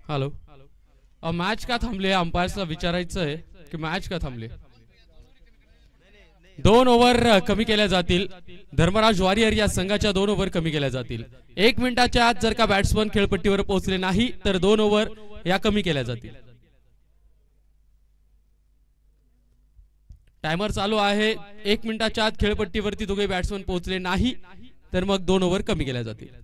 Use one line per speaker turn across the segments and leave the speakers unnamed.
Hello. Match का थांबली अंपायर्सला विचारायचं आहे की मॅच का थांबली. 2 ओव्हर कमी केल्या जातील. धर्मराज वॉरियर या संघाच्या 2 ओव्हर कमी केल्या जातील. 1 मिनिटाच्या आत जर का बॅट्समन खेळपट्टीवर पोहोचले नाही तर 2 ओव्हर या कमी केल्या जातील. टायमर चालू आहे. 1 मिनिटाच्या आत खेळपट्टीवरती दोघे बॅट्समन पोहोचले नाही तर मग 2 ओव्हर कमी केल्या जातील.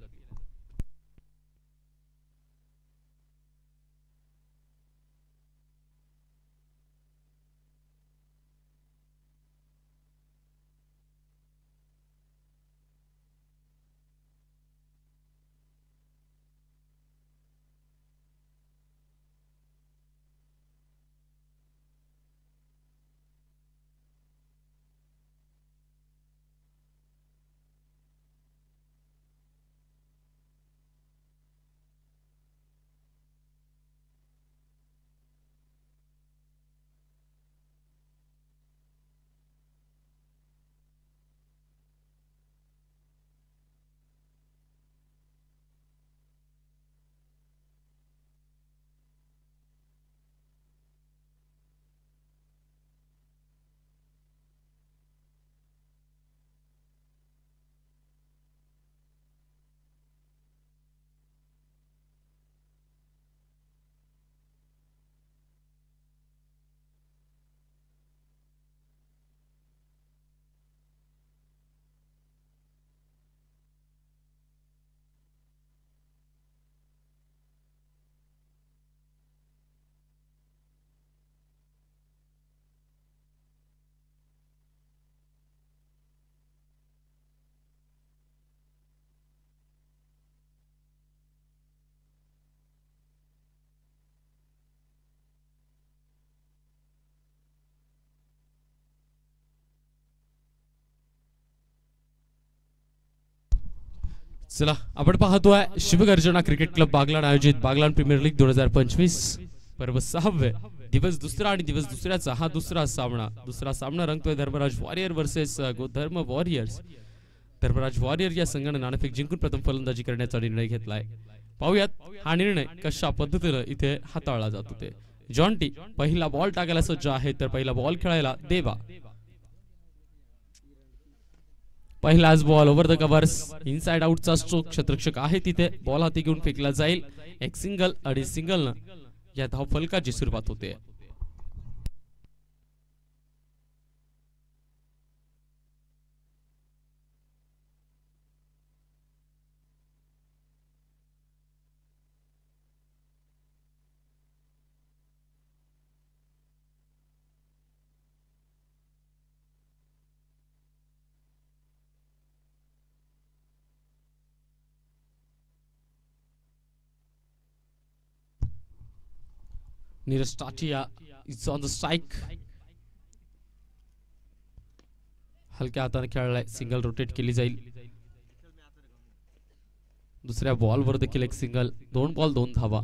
चला आपण पाहतोय शिवगर्जना क्रिकेट क्लब बागलाण आयोजित बागलाण प्रीमियर लीग 2025 पर्व 6वे दिवस दुसरा आणि दिवस दुसऱ्याचा हा दुसरा सामना रंगतोय Dharmaraj warrior versus Godharm warriors. Dharmaraj warrior या संघाने नाणेफेक जिंकून प्रथम फलंदाजी करण्याचा निर्णय घेतलाय. पाहूयात हा निर्णय कशा पद्धतीने इथे हाताळला जातो ते. जॉन्टी पहिला बॉल टाकायला सज्ज आहे तर पहिला बॉल खेळायला देवा. पहिलाच ball over the covers inside आउटचा स्ट्रोक. क्षेत्ररक्षक आहे तिथे. बॉल हाती घेऊन फेकला जाईल. एक सिंगल आणि सिंगल या धाव फलकाची सुरुवात होते. Neeraj Tatia is on the strike. हलक्या हाताने खेळलाय. सिंगल रोटेट केली जाईल. दुसऱ्या बॉलवर देखील एक सिंगल. 2 बॉल 2 धावा.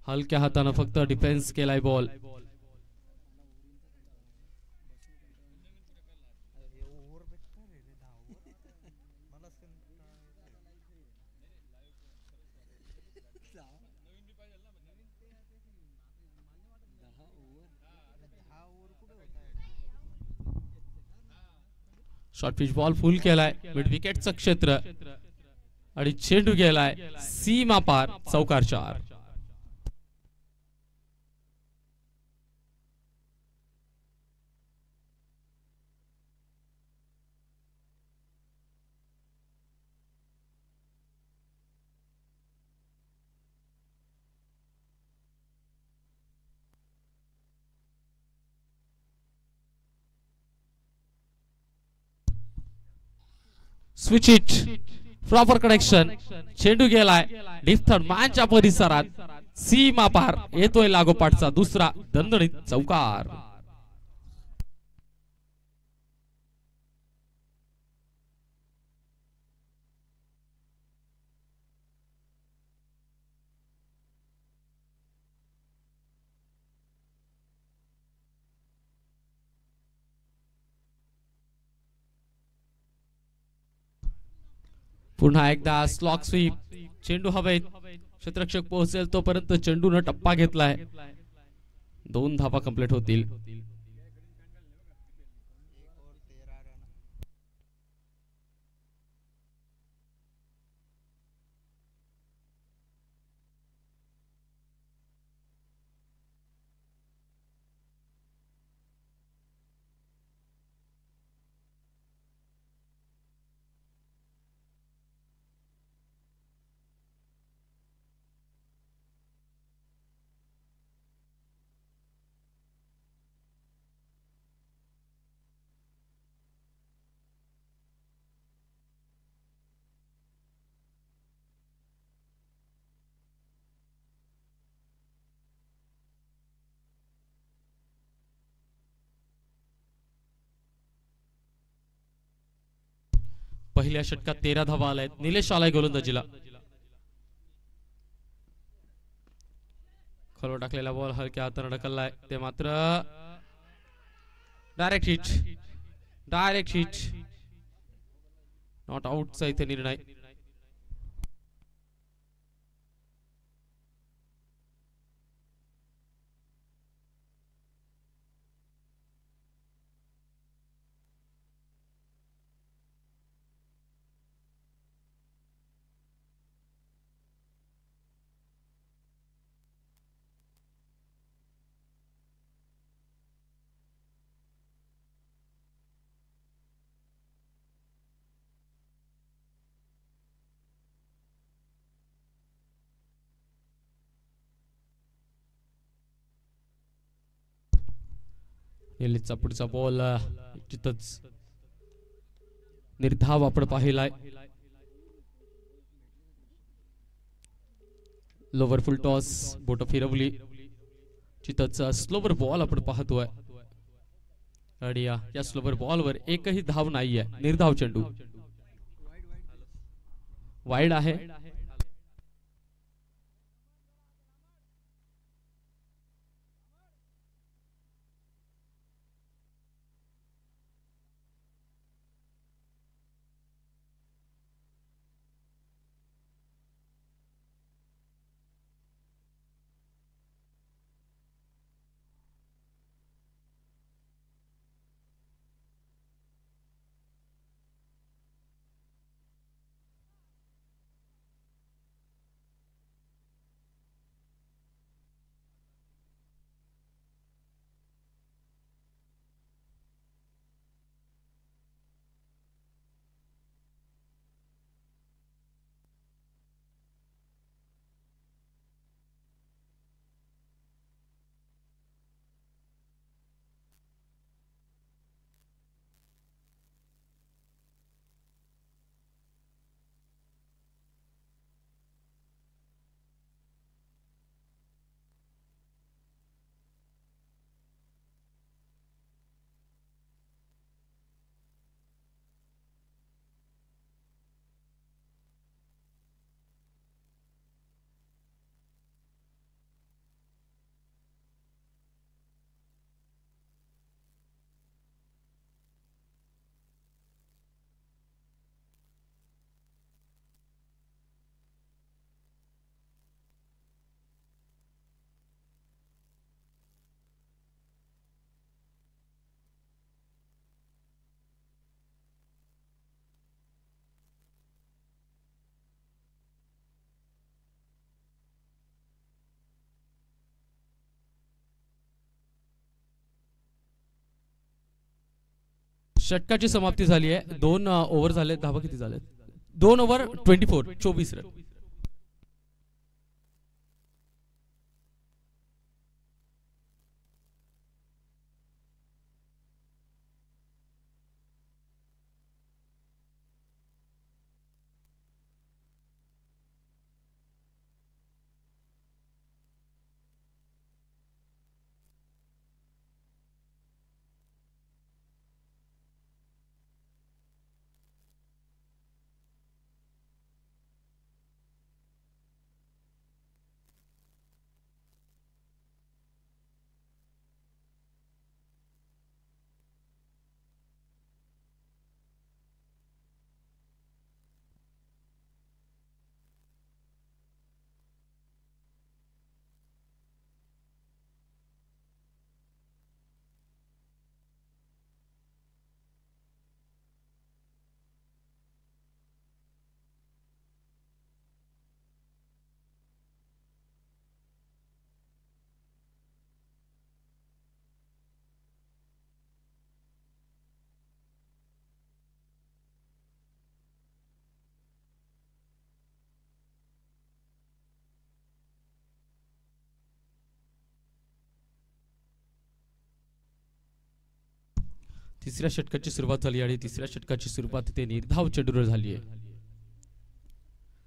हलक्या हाताने फक्त डिफेन्स केलाय ball. Short pitch ball full केलाय. मिड विकेटचं क्षेत्र आणि चेंडू गेलाय सीमा पार. चौकार 4. Switch it. Proper connection. चेंडू गेलाय डिफ्थर मॅनच्या परिसरात. सीमा पार. येतोय लागोपाठचा दुसरा दणदणीत चौकार. पुन्हा एकदा स्लॉक स्वीप, चेंडू हवेत, क्षेत्ररक्षक पोहोचेल तोपर्यंत चेंडूनं टप्पा घेतलाय. 2 धावा कंप्लीट होतील. पहिल्या षटकात 13 धावा आल्या. निलेश आलाय गोलंदाजीला. खोलवर टाकलेला बॉल हलक्या हाताने ढकललाय. ते मात्र डायरेक्ट हिट. नॉट आउटचा इथे निर्णय. निलेशचा पुढचा बॉल तिथंच निर्धाव आपण पाहिलाय. लोवर फुल टॉस, बोट फिरवली, तिथंच स्लोवर बॉल आपण पाहतोय. आणि या स्लोवर बॉलवर एकही धाव नाहीये. निर्धाव चेंडू वाईड आहे. षटकाची समाप्ती झाली आहे. 2 ओव्हर झाले. धावा किती झाले? 2 ओव्हर 24 रन. तिसऱ्या षटकाची सुरुवात झाली आणि तिसऱ्या षटकाची सुरुवात ते निर्धाव चेंडूवर झाली आहे.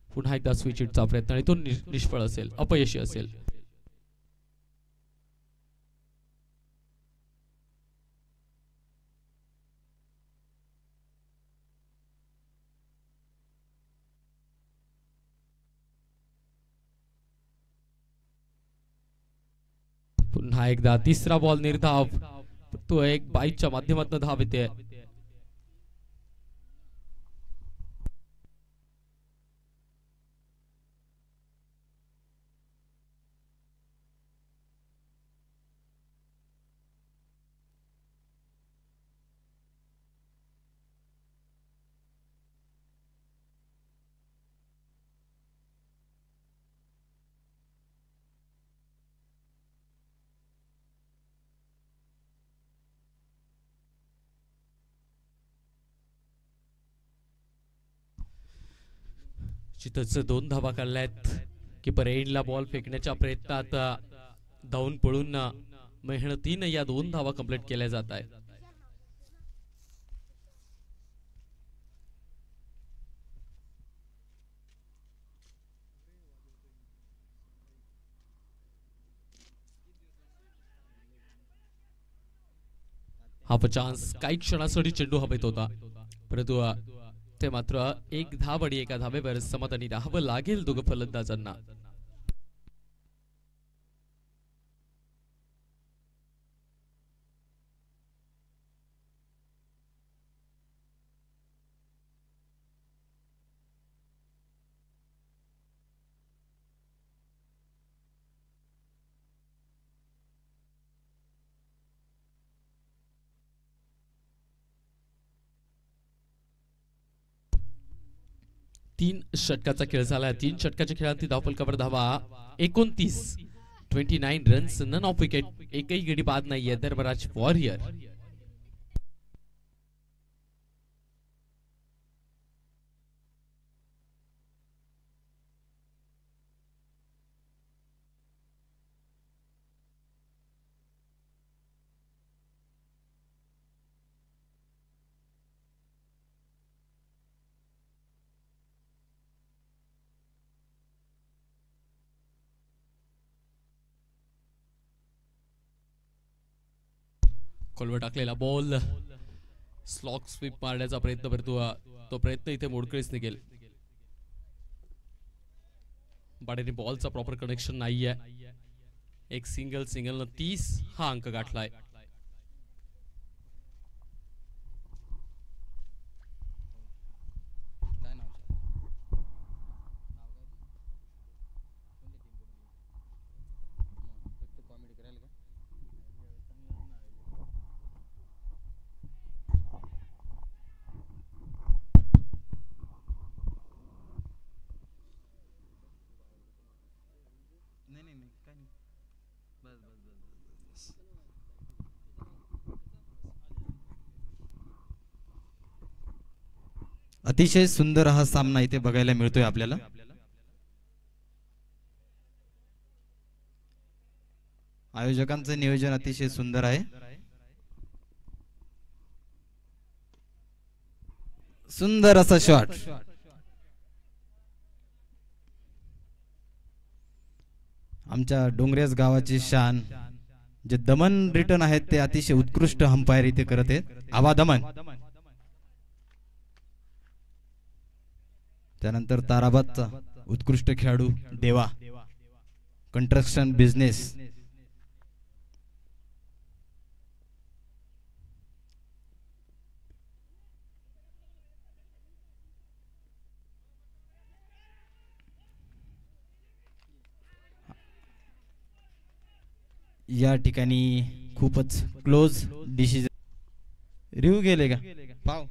पुन्हा एकदा स्विच हिटचा प्रयत्न आणि तो निष्फळ असेल, अपयशी असेल. पुन्हा एकदा तिसरा बॉल निर्धाव. तो एक बाईकच्या माध्यमातून धाव येते. चितच 2 धावा काढल्यात. कीपर एंडला बॉल फेकण्याच्या प्रयत्नात धावून पळून मेहनतीने या 2 धावा कंप्लीट केल्या जात आहेत. Half chance. काही क्षणासाठी चेंडू हवेत होता, परंतु ते मात्र 1 धाव आणि 1 धावेवर समाधानी राहावं लागेल दोघं फलंदाजांना. तीन षटकाचा खेळ झाला. 3 षटकाच्या खेळात धावफलकावर धावा 29 रन्स, नन ऑफ विकेट. एकही गडी बाद नाहीये धर्मराज वॉरियर. खोलवर टाकलेला बॉल, स्लॉक स्वीप मारण्याचा प्रयत्न करतो. तो प्रयत्न इथे मोडकळीस निघेल. बाडेने बॉलचा प्रॉपर कनेक्शन नाहीये. एक सिंगल न 30 हा अंक गाठलाय.
अतिशय सुंदर हा सामना इथे बघायला मिळतोय आपल्याला. आयोजकांचं नियोजन अतिशय सुंदर आहे. सुंदर असा शॉट. आमच्या डोंगरेज गावाची शान जे दमन रिटर्न आहेत ते अतिशय उत्कृष्ट अंपायर इथे करत आहेत. आवा दमन. त्यानंतर ताराबादचा उत्कृष्ट खेळाडू देवा, कंस्ट्रक्शन बिझनेस. या ठिकाणी खूपच क्लोज डिसिजन. रिव्ह्यू गेले का पाव.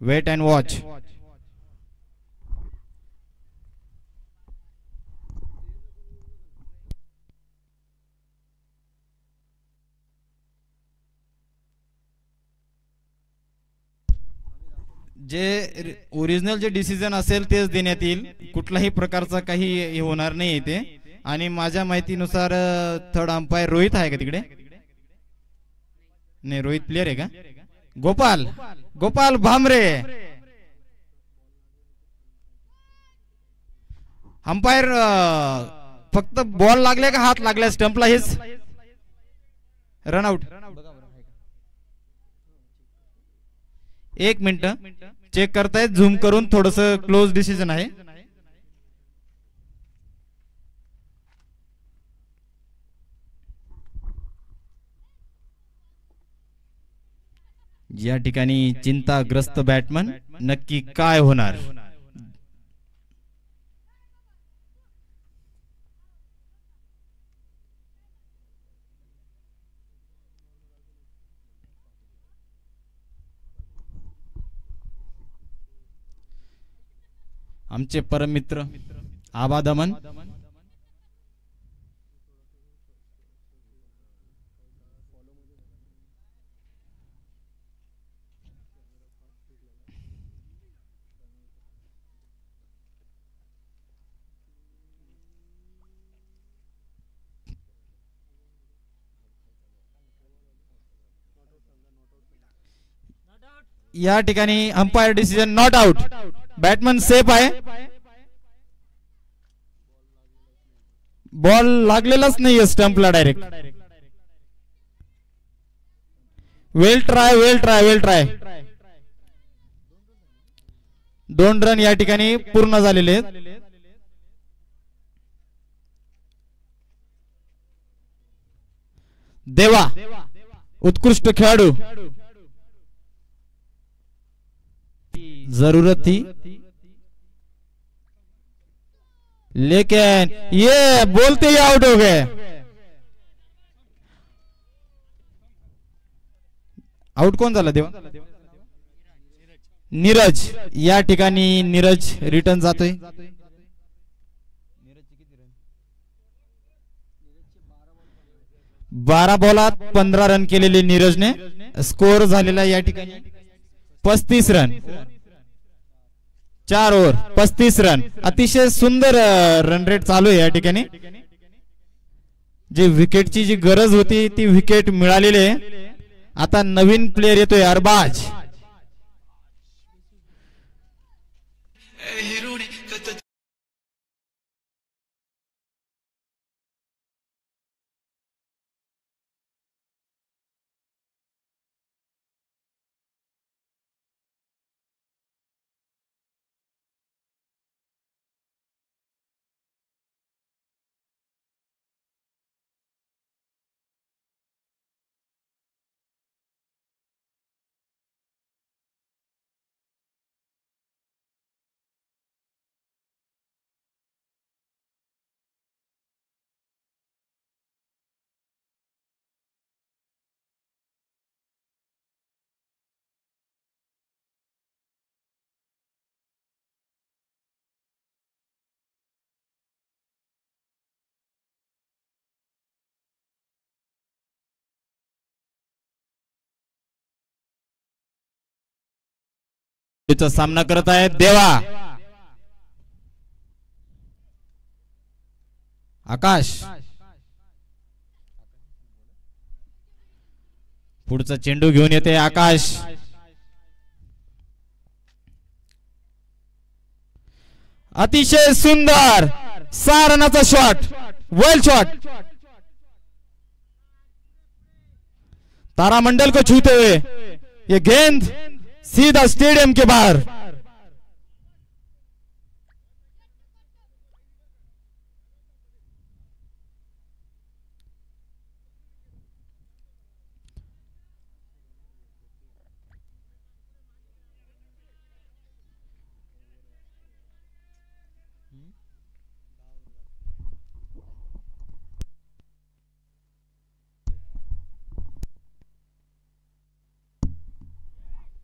Wait and watch. जे ओरिजिनल जे डिसिजन असेल तेच देण्यात येईल. कुठलाही प्रकारचा काही हे होणार नाही इथे. आणि माझ्या माहितीनुसार थर्ड अंपायर रोहित आहे का तिकडे. नाही रोहित प्लेयर आहे का? गोपाल गोपाल भामरे. अंपायर फक्त बॉल लागले का हात लागला स्टंपला हेच रन आउट. 1 मिनिट चेक करतायत झूम करून, थोडस क्लोज डिसिजन आहे. या ठिकाणी चिंताग्रस्त बॅटमन, नक्की काय होणार? आमचे परम मित्र आबा दमन या ठिकाणी umpire decision not out. Batsman safe आहे. बॉल लागलेलाच नाहीये स्टंपला direct. Well tried well tried well tried. 2 run या ठिकाणी पूर्ण झालेले आहेत. देवा उत्कृष्ट खेळाडू. जरूरत थी लेकिन ये बोलते ही आउट हो गए. आउट कोण झाला देवा? नीरज. या ठिकाणी नीरज रिटर्न जातोय. 12 बॉलात 15 रन केलेले नीरजने. स्कोर झालेला या ठिकाणी 35 रन. 4 over 35 run. अतिशय सुंदर रन रेट चालू आहे या ठिकाणी. जी विकेटची जी गरज होती ती विकेट मिळालेली आहे. आता नवीन प्लेयर येतोय अरबाज. चा सामना करत आहे देवा. आकाश पुढचा चेंडू घेऊन येते. आकाश अतिशय सुंदर 6 रनाचा शॉट. Well shot. तारामंडल को छूते हुए ये गेंद सीधा स्टेडियम के बाहर.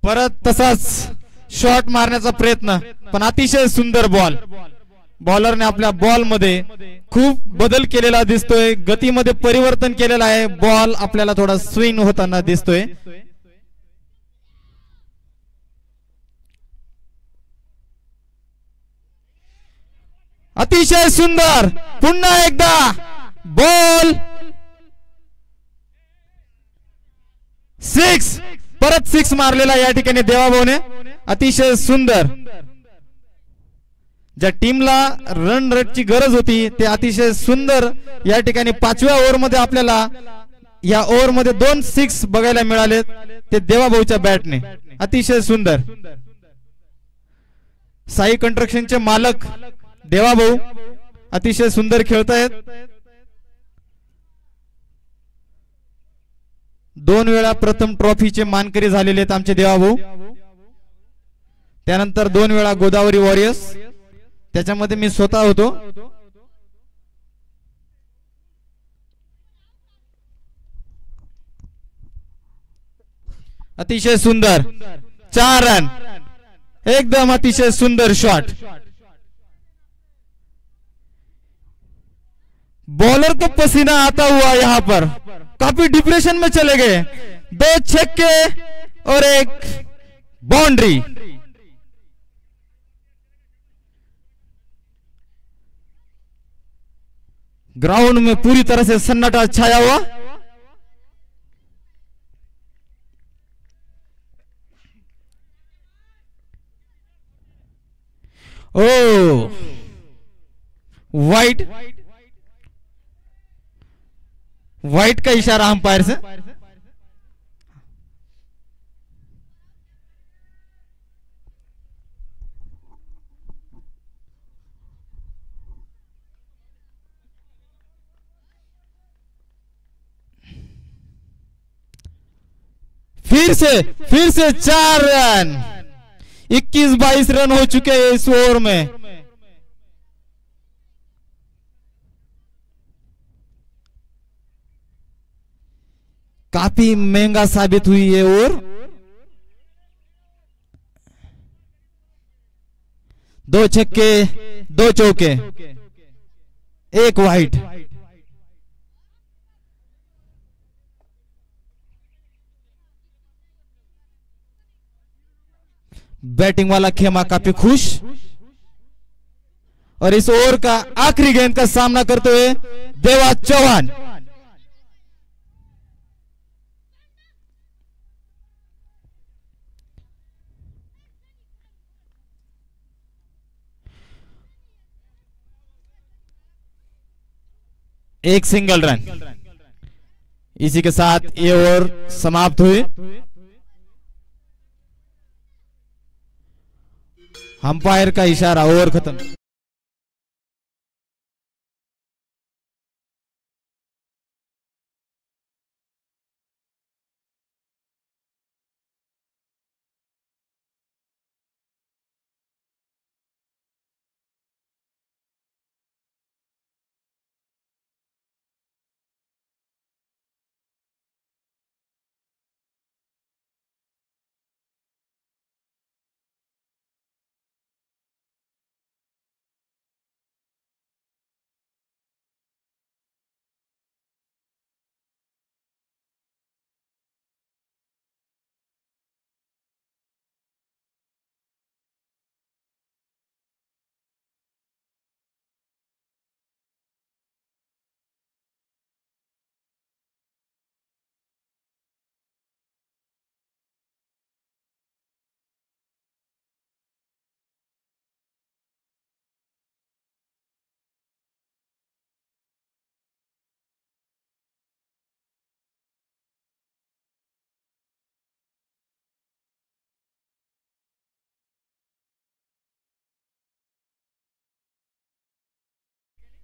परत तसाच शॉट मारण्याचा प्रयत्न, पण अतिशय सुंदर बॉल. बॉलरने आपल्या बॉल मध्ये खूप बदल केलेला दिसतोय. गतीमध्ये परिवर्तन केलेलं आहे. बॉल आपल्याला थोडा स्विंग होताना दिसतोय. अतिशय सुंदर. पुन्हा एकदा बॉल सिक्स, परत सिक्स मारलेला या ठिकाणी देवाभाऊने. अतिशय सुंदर. ज्या टीमला रन रेटची गरज होती ते अतिशय सुंदर या ठिकाणी 5व्या ओव्हरमध्ये आपल्याला या ओव्हरमध्ये 2 सिक्स बघायला मिळाले ते देवाभाऊच्या बॅटने. अतिशय सुंदर. साई कंस्ट्रक्शनचे मालक देवाभाऊ अतिशय सुंदर खेळतायत. 2 वेळा प्रथम ट्रॉफीचे मानकरी झालेले आहेत आमचे देवाभाऊ. त्यानंतर 2 वेळा गोदावरी वॉरियर्स, त्याच्यामध्ये मी स्वतः होतो. अतिशय सुंदर 4 रन. एकदम अतिशय सुंदर शॉट. बॉलर को पसीना आता हुआ यहां पर, काफी डिप्रेशन में चले गए. 2 छक्के और 1 बाउंड्री. ग्राउंड में पूरी तरह से सन्नाटा छाया हुआ. ओ वाइट, वाइट का इशारा अंपायर से. फिर से 4 रन. 21-22 रन हो चुके हैं इस ओवर में. काफी महंगा साबित हुई है ओवर. 2 छक्के 2 चौके 1 वाइट. बैटिंग वाला खेमा काफी खुश. और इस ओवर का आखिरी गेंद का सामना करते हुए देवा चौहान. एक सिंगल रन. इसी के साथ ये ओवर समाप्त हुए. अंपायर का इशारा, ओवर खत्म.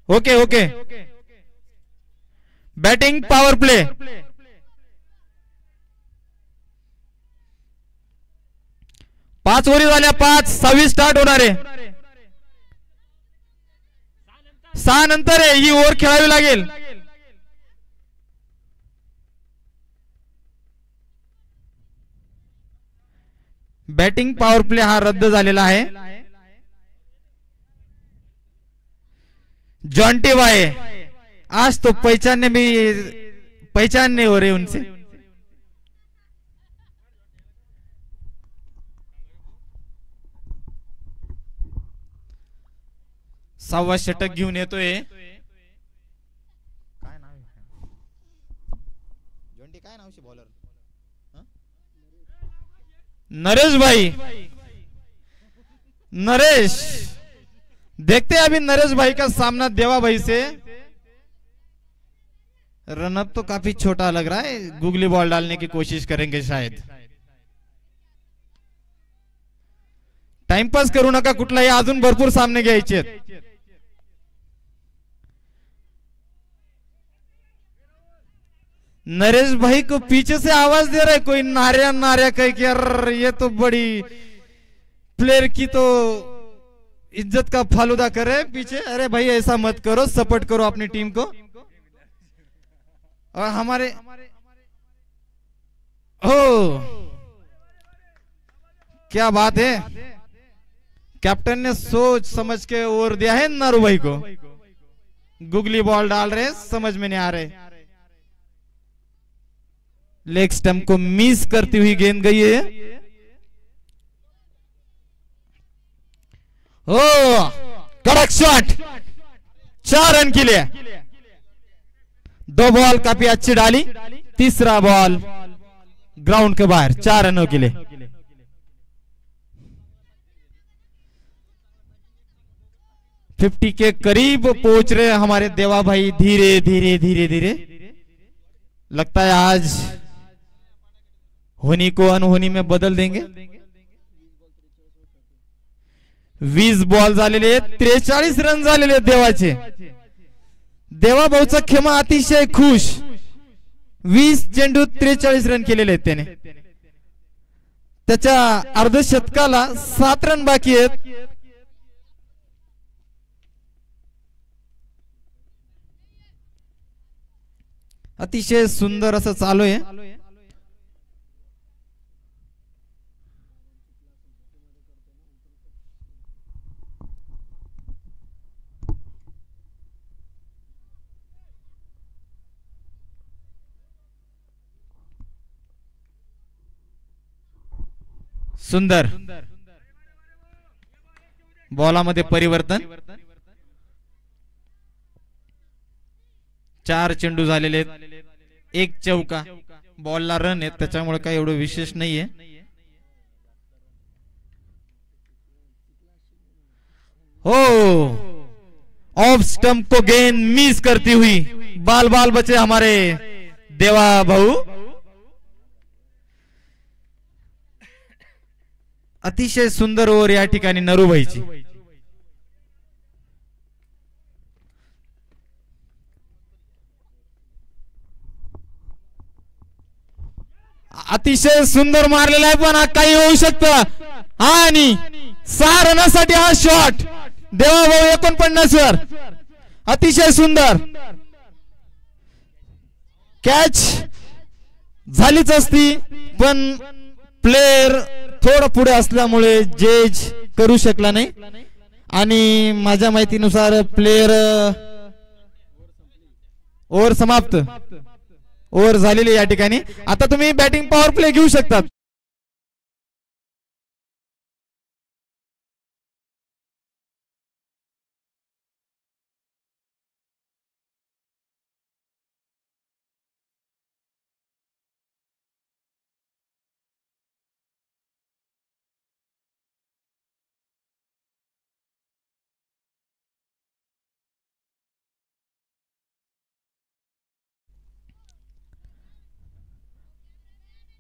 Okay okay. Batting power play. पाच ओव्हरी झाल्या, 5 26 स्टार्ट होणार आहे. 6 नंतर आहे ही ओव्हर खेळावी लागेल. बैटिंग पावर प्ले हा रद्द झालेला आहे. जॉन्टी भाई आज तो पहचान नहीं हो रही उनसे. सव्वा षटक घेऊन येतोय. काय नाव जॉन्टी, काय नाव बॉलर नरेश भाई, नरेश, देखते हैं अभी नरेश भाई का सामना देवा भाई से। रनअप तो काफी छोटा लग रहा है, गुगली बॉल डालने की कोशिश करेंगे शायद। टाइमपास करू नका कुठलाही, अजून भरपूर सामने घ्यायचे। नरेश भाई को पीछे से आवाज दे रहा है कोई, नारिया नारिया कह के। यार ये तो बड़ी प्लेयर की तो इज्जत का फालूदा करे पीछे। अरे भाई ऐसा मत करो, सपोर्ट करो अपनी टीम को। और हमारे ओ क्या बात है, कैप्टन ने सोच समझ के ओवर दिया है नारू भाई को। गुगली बॉल डाल रहे, समझ में नहीं आ रहे। लेग स्टंप को मिस करती हुई गेंद गई है। ओ कड़क शॉट, 4 रन के लिए। 2 बॉल काफी अच्छी डाली, तीसरा बॉल ग्राउंड के बाहर, 4 रनों के लिए। फिफ्टी के करीब पहुंच रहे हमारे देवा भाई, धीरे धीरे धीरे धीरे। लगता है आज होनी को अनहोनी में बदल देंगे। 20 बॉल झालेले, 43 रन झालेले देवाचे। देवा भाऊचा खेमा अतिशय खुश। 20 चेंडूत 43 रन केलेले आहेत त्याने। त्याच्या अर्धशतकाला 7 रन बाकी आहेत। अतिशय सुंदर असं चालू आहे। सुंदर बॉलामध्ये परिवर्तन। 4 चेंडू झालेले आहेत, 1 चौका। बॉलला रन आहेत, त्याच्यामुळे काही एवढं विशेष नाहीये। हो, ऑफ स्टंप को गेंद मिस करती हुई बाल बाल बचे हमारे देवा भाऊ। अतिशय सुंदर ओव्हर या ठिकाणी नरूभाईची। अतिशय सुंदर मारलेला आहे, पण काही होऊ शकतं। आणि 6 रनासाठी हा शॉट देवा भाऊ 49 वर। अतिशय सुंदर कॅच झालीच असती, पण प्लेयर थोडं पुढे असल्यामुळे जज करू शकला नाही। आणि माझ्या माहितीनुसार प्लेयर ओव्हर समाप्त, ओव्हर झालेली या ठिकाणी। आता तुम्ही बॅटिंग पॉवर प्ले घेऊ शकता।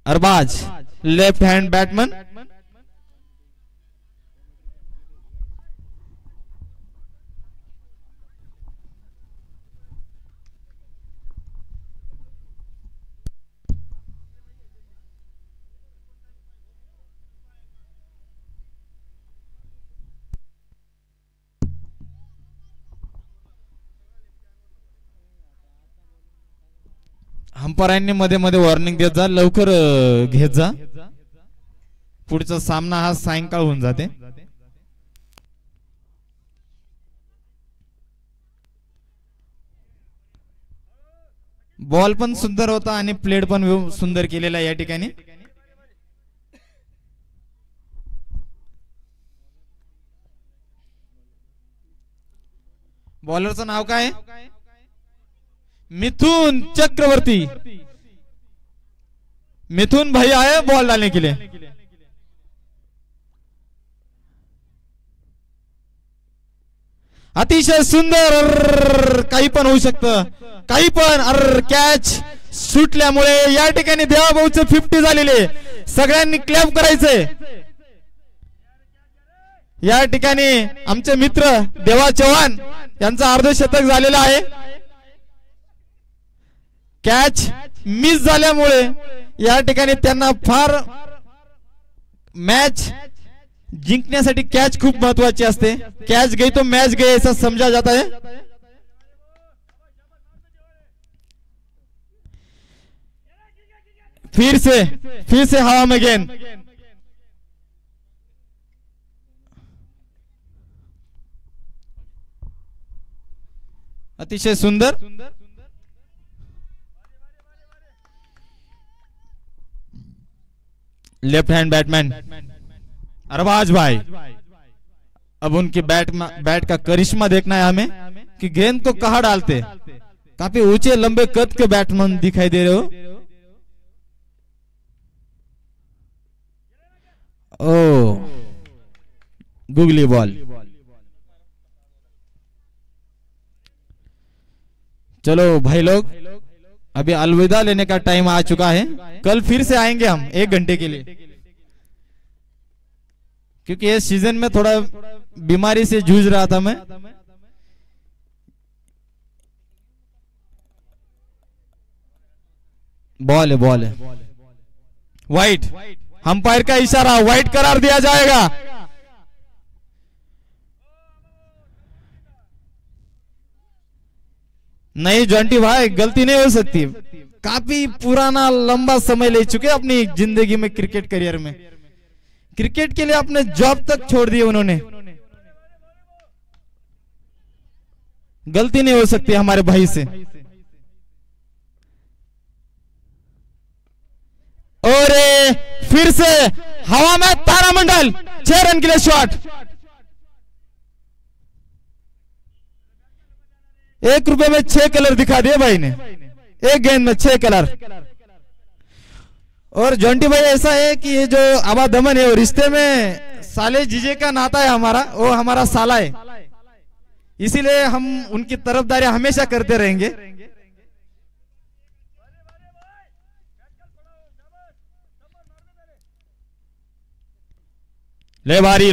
Arbaz left hand batsman. अंपायरांनी मध्ये मध्ये वॉर्निंग देत जा, लवकर घेत जा। पुढचा सामना हा सायंकाळ होऊन जाते। बॉल पण सुंदर होता आणि प्लेड पण सुंदर केलेला या ठिकाणी। बॉलरचं नाव काय? मिथुन चक्रवर्ती। मिथुन भाई आए बॉल डालने के लिए। अतिशय सुंदर. काही पण होऊ शकतं, काही पण. कॅच सुटल्यामुळे या ठिकाणी देवाभाऊचं 50 झालेले. सगळ्यांनी क्लॅप करायचंय. या ठिकाणी आमचे मित्र देवा चव्हाण यांचं अर्धशतक झालेलं आहे. कॅच मिस झाल्यामुळे या ठिकाणी त्यांना फार मैच जिंकण्यासाठी कॅच खूप महत्वाची असते. कॅच गई तो मैच गई ऐसा समझा जाता है. फिर से हवा में गेंद. अतिशय सुंदर. लेफ्ट हैंड बैटमैन अरबाज भाई. अब उनकी बैट का करिश्मा देखना है हमें कि गेंद को कहां डालते. काफी ऊंचे लंबे कद के बैट्समैन दिखाई दे रहे हो. ओ गुगली बॉल. चलो भाई लोग, अभी अलविदा लेने का टाइम आ चुका है. कल फिर से आएंगे हम 1 घंटे के लिए, क्योंकि इस सीजन में थोड़ा बीमारी से जूझ रहा था मैं. बॉल है वाइट. अंपायर का इशारा, वाइट करार दिया जाएगा. नहीं जॉन्टी भाई, गलती नहीं हो सकती. काफी पुराना लंबा समय ले चुके अपनी जिंदगी में, क्रिकेट करियर में. क्रिकेट के लिए अपने जॉब तक छोड़ दिए उन्होंने. गलती नहीं हो सकती हमारे भाई से. और फिर से हवा में तारामंडल. 6 रन के लिए शॉट. 1 रुपए में 6 कलर दिखा दिए भाई ने. एक गेंद में 6 कलर. और जॉन्टी भाई ऐसा है कि ये जो आबा दमन है वो रिश्ते में साले जीजे का नाता है हमारा. वो हमारा साला है, इसीलिए हम उनकी तरफदारी हमेशा करते रहेंगे. ले बारी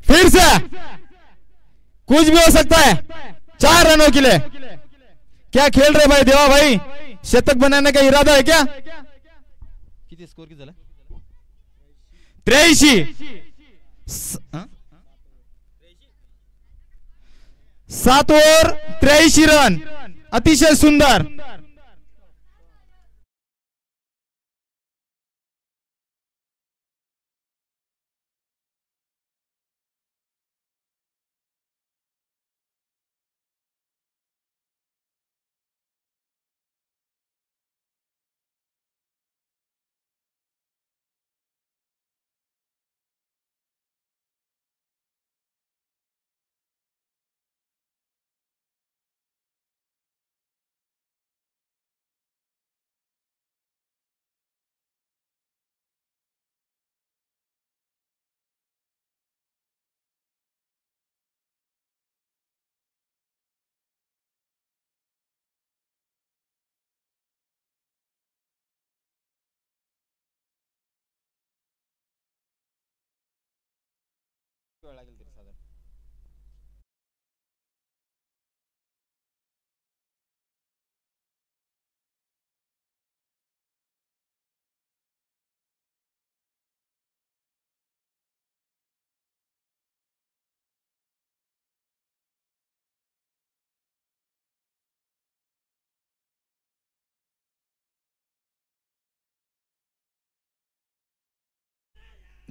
फिर से कुछ भी हो सकता है. 4 रनों के लिए क्या खेल रहे भाई देवा भाई. शतक बनाने का इरादा है क्या? किती स्कोर किती झाला? 83. 7 ओव्हर 83 रन. अतिशय सुंदर.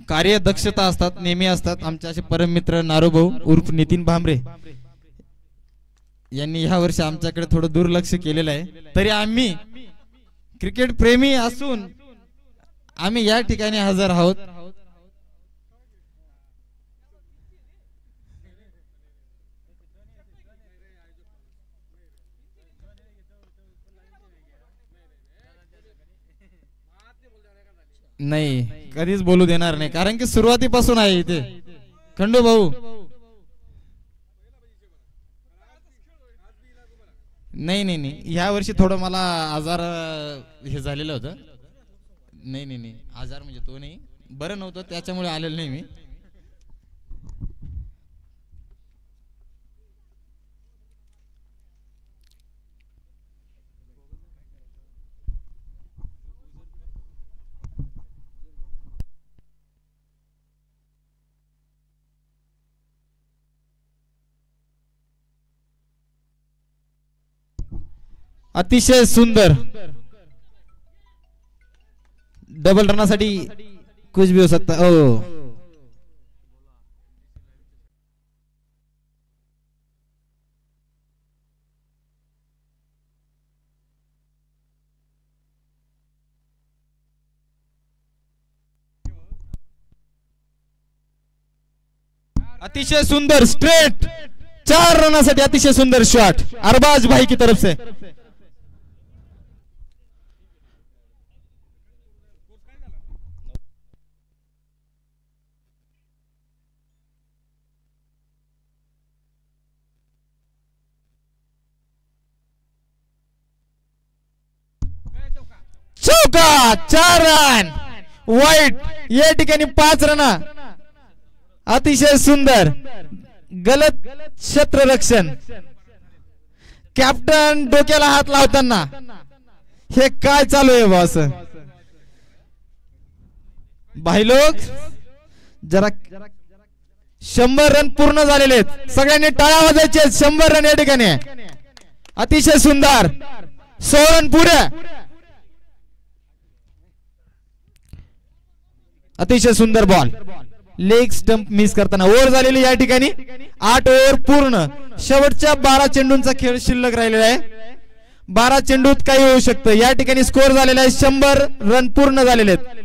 कार्यदक्षता असतात नेहमी असतात. आमचे असे परम मित्र नारोभाऊ उर्फ नितीन भांबरे यांनी ह्या वर्षी आमच्याकडे थोडं दुर्लक्ष केलेलं आहे. तरी आम्ही क्रिकेट प्रेमी असून आम्ही या ठिकाणी हजर आहोत. नाही कधीच बोलू देणार नाही, कारण की सुरुवातीपासून आहे इथे. खंडू भाऊ नाही नाही नाही ह्या वर्षी थोडं मला आजार हे झालेलं होतं. नाही नाही नाही आजार म्हणजे तो नाही, बरं नव्हतं त्याच्यामुळे आलेलं नाही मी. अतिशय सुंदर डबल रनासाठी कुछ भी हो सकता. ओ अतिशय सुंदर स्ट्रेट 4 रनासाठी अतिशय सुंदर शॉट अरबाज भाई की तरफ से. चौका 4 रन वाईट या ठिकाणी 5 रन. अतिशय सुंदर गलत क्षेत्ररक्षण. कॅप्टन डोक्याला हात लावताना हे काय चालू आहे बॉस. भाई लोक जरा 100 रन पूर्ण झालेले आहेत. सगळ्यांनी टाळ्या वाजवायचे. 100 रन या ठिकाणी. अतिशय सुंदर 100 रन पुरे. अतिशय सुंदर बॉल लेग स्टंप मिस करताना ओव्हर झालेली या ठिकाणी. 8 ओव्हर पूर्ण. शेवटच्या 12 चेंडूंचा खेळ शिल्लक राहिलेला आहे. 12 चेंडूत काही होऊ शकतं. या ठिकाणी स्कोर झालेला आहे 100 रन पूर्ण झालेले आहेत.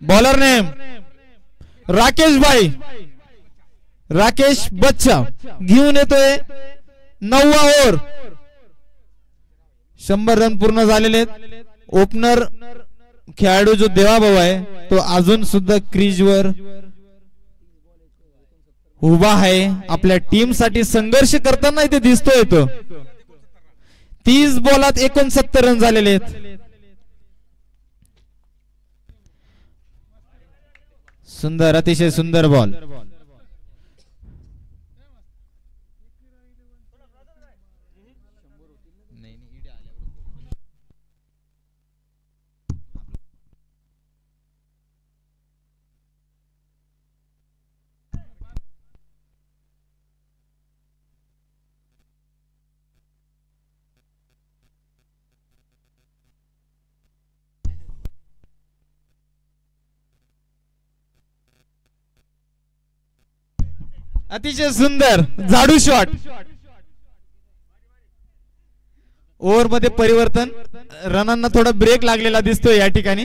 बॉलर नेम राकेश भाई राकेश बच्चा घेऊन येतोय 9वा ओव्हर. 100 रन पूर्ण झालेले आहेत. ओपनर खेळाडू जो देवाभाऊ आहे तो अजून सुद्धा क्रीजवर उभा आहे. आपल्या टीम साठी संघर्ष करताना इथे दिसतोय तो. 30 बॉलात 69 रन झालेले आहेत. सुंदर अतिशय सुंदर बॉल. अतिशय सुंदर झाडू शॉट. ओव्हर मध्ये परिवर्तन. रनांना थोडा ब्रेक लागलेला दिसतोय या ठिकाणी.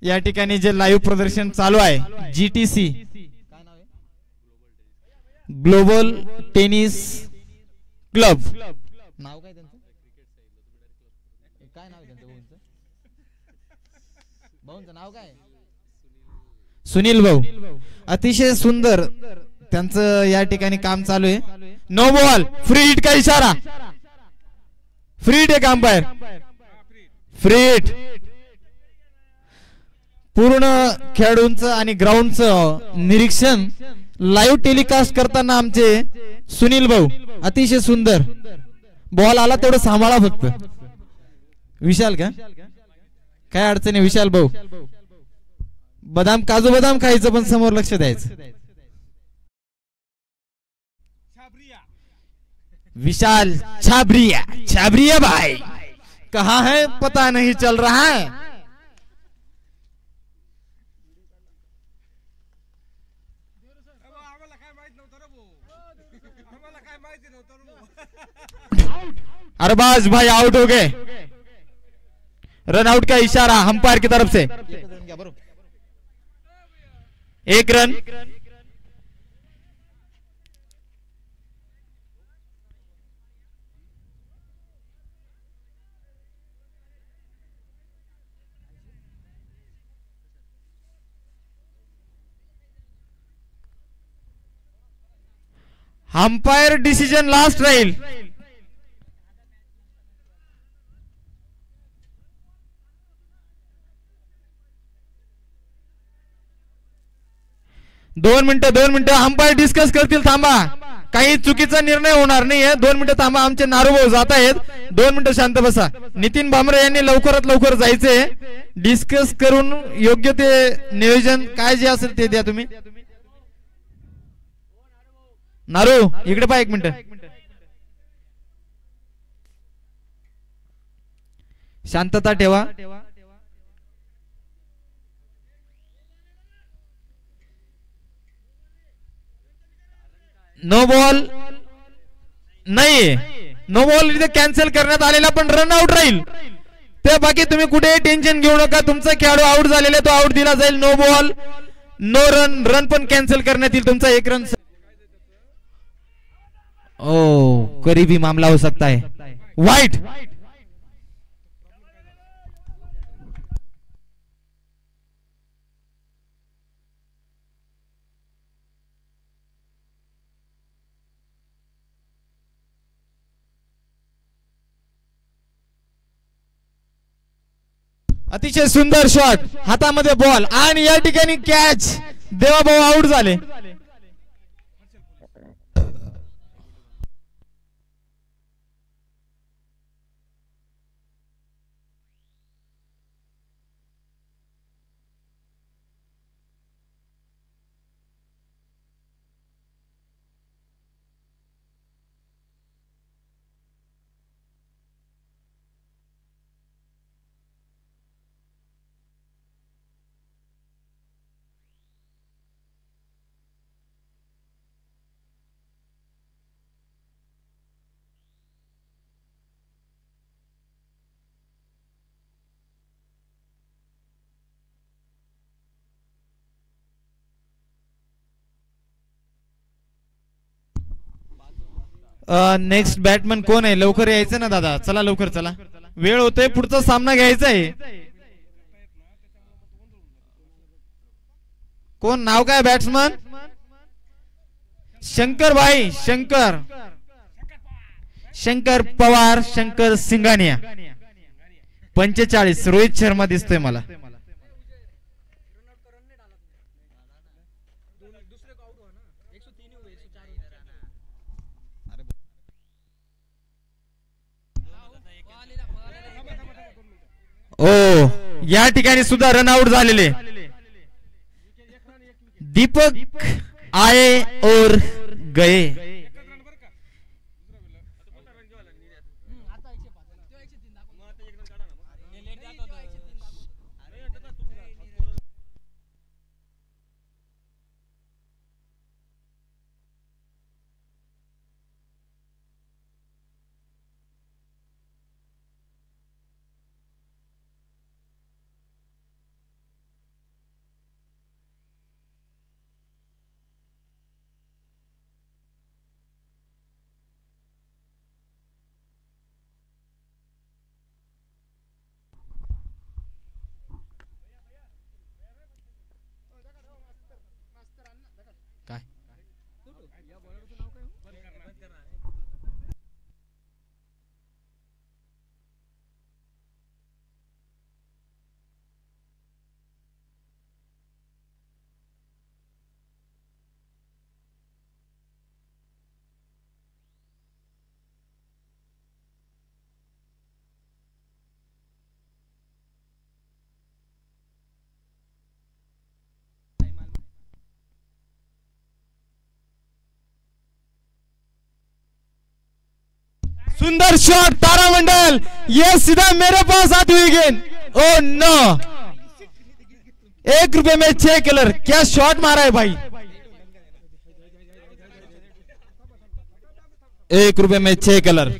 या ठिकाणी जे लाईव्ह प्रदर्शन चालू आहे GTC ग्लोबल टेनिस क्लब. नाव काय त्यांचं? काय नाव आहे त्यांचं? भाऊंचं नाव काय? सुनील भाऊ. अतिशय सुंदर त्यांचं या ठिकाणी काम चालू आहे. नो बॉल फ्री हिट का इशारा. फ्री हिट एक अंपायर. Free hit. पूर्ण खेळाडूंचं आणि ग्राउंडचं निरीक्षण लाईव्ह टेलिकास्ट करताना आमचे सुनील भाऊ. अतिशय सुंदर बॉल आला तेवढं सांभाळा फक्त. विशाल का काय अडचण आहे विशाल भाऊ. बदाम काजू बदाम खायचं पण समोर लक्ष द्यायचं. विशाल छाबरिया, छाबरिया भाई कहाँ है पता नहीं चल रहा है। अरबाज भाई आउट हो गए, रन आउट का इशारा अंपायर की तरफ से। 1 रन। अंपायर डिसिजन लास्ट राहील। दोन मिनिटं अंपायर डिस्कस करतील, थांबा, काही चुकीचा निर्णय होणार नाहीये। 2 मिनिटं थांबा, आमचे नारूभाऊ जात आहेत, 2 मिनिटं शांत बसा। नितीन भामरे यांनी लवकरात लवकर जायचंय, डिस्कस करून योग्य ते नियोजन काय जे असेल ते द्या तुम्ही। नारू इकडे पहा 1 मिनिट, शांतता ठेवा। नो बॉल नाही, नो बॉल इथे कॅन्सल करण्यात आलेला, पण रन आउट राहील। ते बाकी तुम्ही कुठे टेन्शन घेऊ नका, तुमचा खेळाडू आउट झालेला तो आउट दिला जाईल। No ball no run, run पण कॅन्सल करण्यात येईल, तुमचा 1 रन। ओ करीबी मामला हो सकता है, वाइट। अतिशय सुंदर शॉट, हातामध्ये बॉल आणि या ठिकाणी कॅच। देवाभाऊ आउट झाले। नेक्स्ट बॅटमन कोण आहे, लवकर यायचं ना दादा, चला लवकर चला, वेळ होतोय, पुढचा सामना घ्यायचा आहे। कोण, नाव काय बॅट्समन? शंकर भाई, शंकर पवार, शंकर सिंगानिया। 45 रोहित शर्मा दिसतोय मला। ओ या ठिकाणी सुद्धा रन आउट झालेले। दीपक आए और गए। सुंदर शॉट तारामंडल, ये सीधा मेरे पास आती हुई गेंद। ओ नो, 1 रुपए में 6 कलर। क्या शॉट मारा है भाई, 1 रुपए में 6 कलर।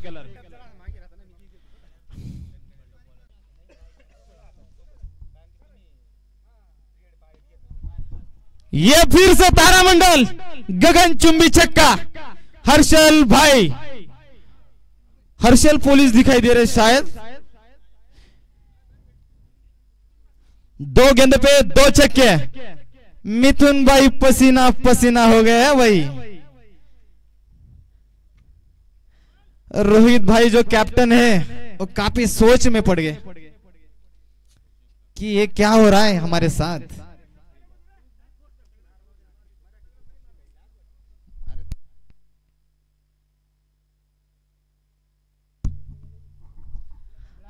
ये फिर से तारामंडल, गगन चुंबी छक्का। हर्षल भाई, हर्षल पुलिस दिखाई दे रहे शायद। 2 गेंद पे 2 छक्के। मिथुन भाई पसीना पसीना हो गया है भाई। रोहित भाई जो कैप्टन है वो काफी सोच में पड़ गए कि ये क्या हो रहा है हमारे साथ।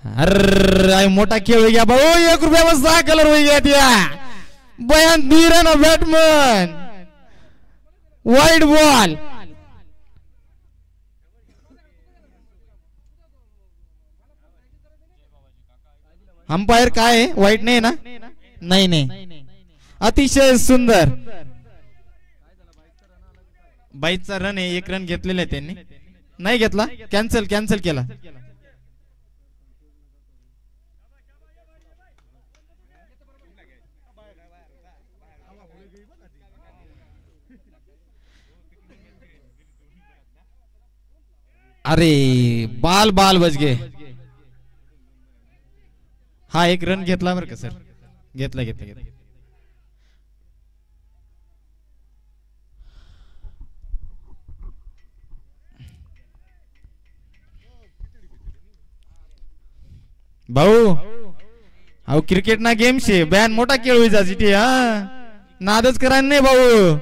अरे मोटा खेळ हो गया भाऊ, 1 रुपया में 6 कलर हो गया दिया। बयान दी रहे ना बैटमैन, वाइड बॉल। अंपायर काय आहे, वाईट नाही ना? नाही नाही, अतिशय सुंदर। बाईचा रन आहे, 1 रन घेतलेला आहे त्यांनी, नाही घेतला, कॅन्सल केला। अरे बाल बच गए। हा 1 रन घेतला बरं का सर, घेतला। भाऊ अहो क्रिकेट ना गेम शे बयान मोठा खेळ होई जायची, हा नादच करा नाही भाऊ।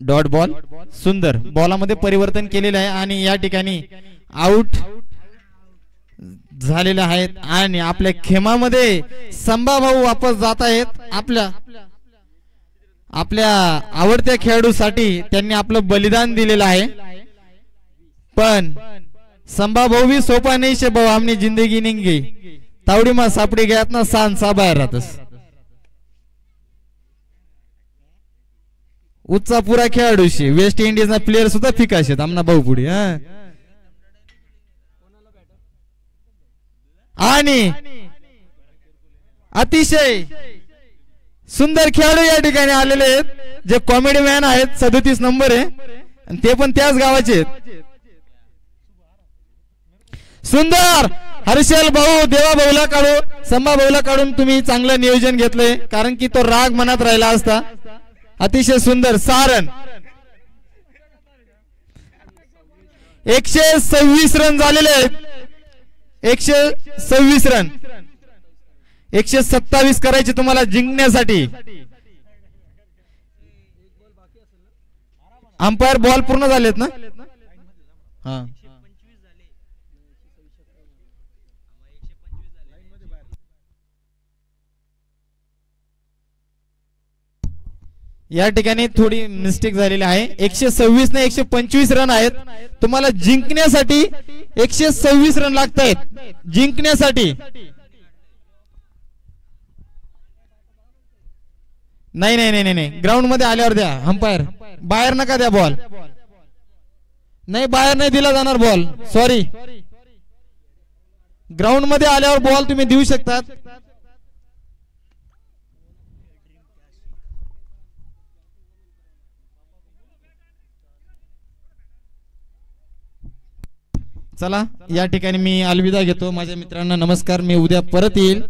डॉट बॉल, सुंदर बॉलामध्ये परिवर्तन केलेले आहे आणि या ठिकाणी आउट झालेले आहेत आणि आपल्या खेमामध्ये संभाभाऊ वापस जात आहेत। आपल्या आवडत्या खेळाडूसाठी त्यांनी आपलं बलिदान दिलेलं आहे, पण संभाभाऊ भी सोपा नहीं शे भाऊ, हमने जिंदगी नहीं गई तावडी मा सापडी गयात ना सान सा बाहेर राहतस। उच्चा पुरा खेळाडूशी वेस्ट इंडिज ना प्लेयर सुद्धा फिकाशेत आमना भाऊ पुढे। आणि अतिशय सुंदर खेळाडू या ठिकाणी आलेले आहेत, जे कॉमेडी मॅन आहेत, 37 नंबर आहे आणि ते पण त्याच गावाचे आहेत। सुंदर हर्षल भाऊ, देवा भाऊला काढून, संभा भाऊला काढून तुम्ही चांगलं नियोजन घेतलंय, कारण की तो राग मनात राहिला असता। अतिशय सुंदर सारण, 126 रन झालेले आहेत, 126 रन, 127 करायचे तुम्हाला जिंकण्यासाठी। अंपायर बॉल पूर्ण झालेत ना? हा या ठिकाणी थोडी मिस्टेक झालेली आहे। 126 ने 125 रन आहेत, तुम्हाला जिंकण्यासाठी 126 रन लागत आहेत जिंकण्यासाठी। नाही, ग्राउंड मध्ये आल्यावर द्या अंपायर, बाहेर नका द्या बॉल। नाही बाहेर नाही दिला जाणार बॉल, सॉरी। ग्राउंड मध्ये आल्यावर बॉल तुम्ही देऊ शकतात। चला या ठिकाणी मी अलविदा घेतो माझ्या मित्रांना, नमस्कार। मी उद्या परत येईल।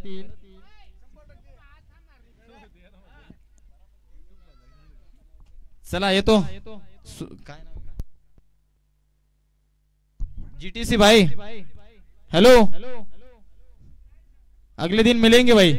चला येतो। जीटीसी भाई, हेलो, अगले दिन मिलेंगे भाई।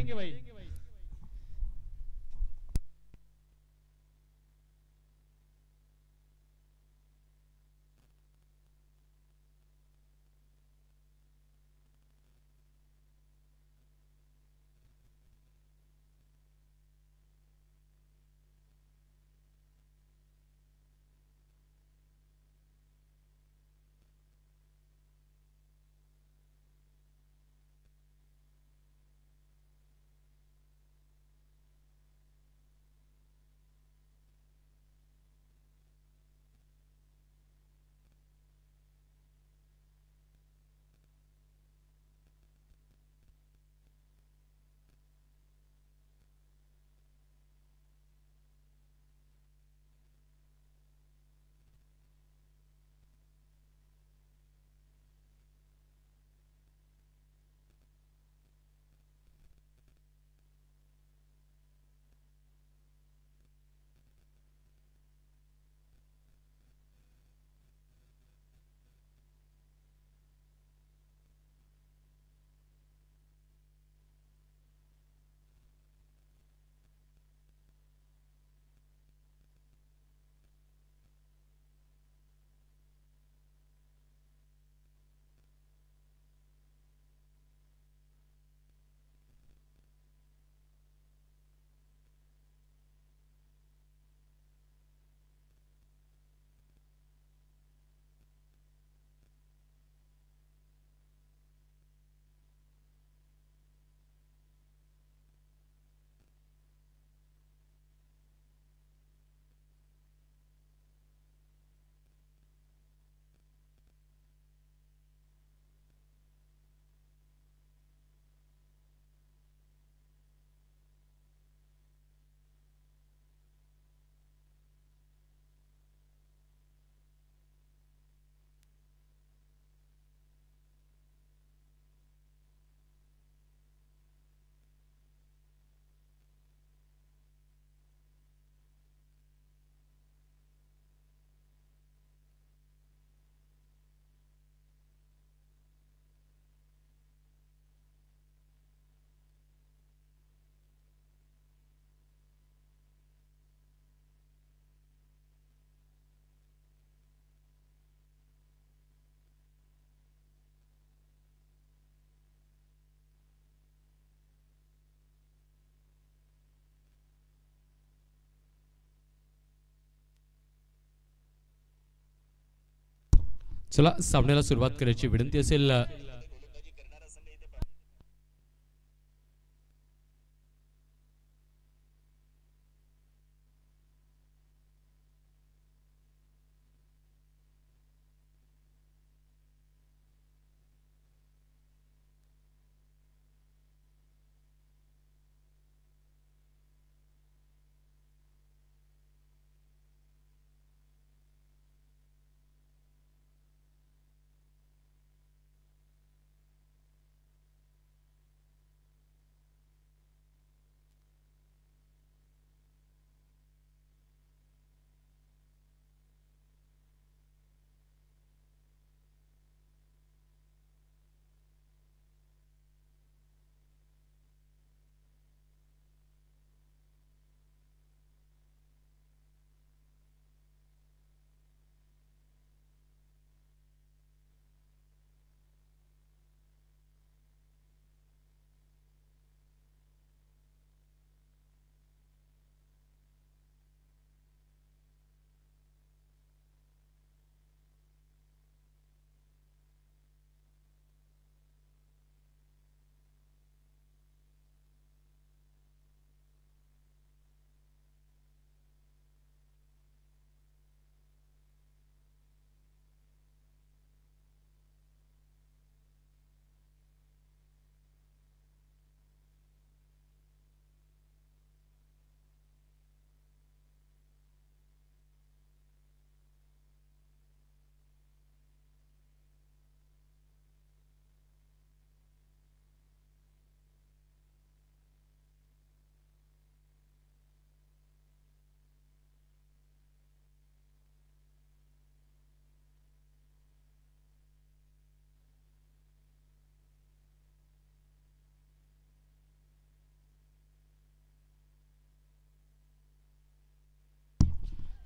चला सामन्याला सुरुवात करायची विनंती असेल.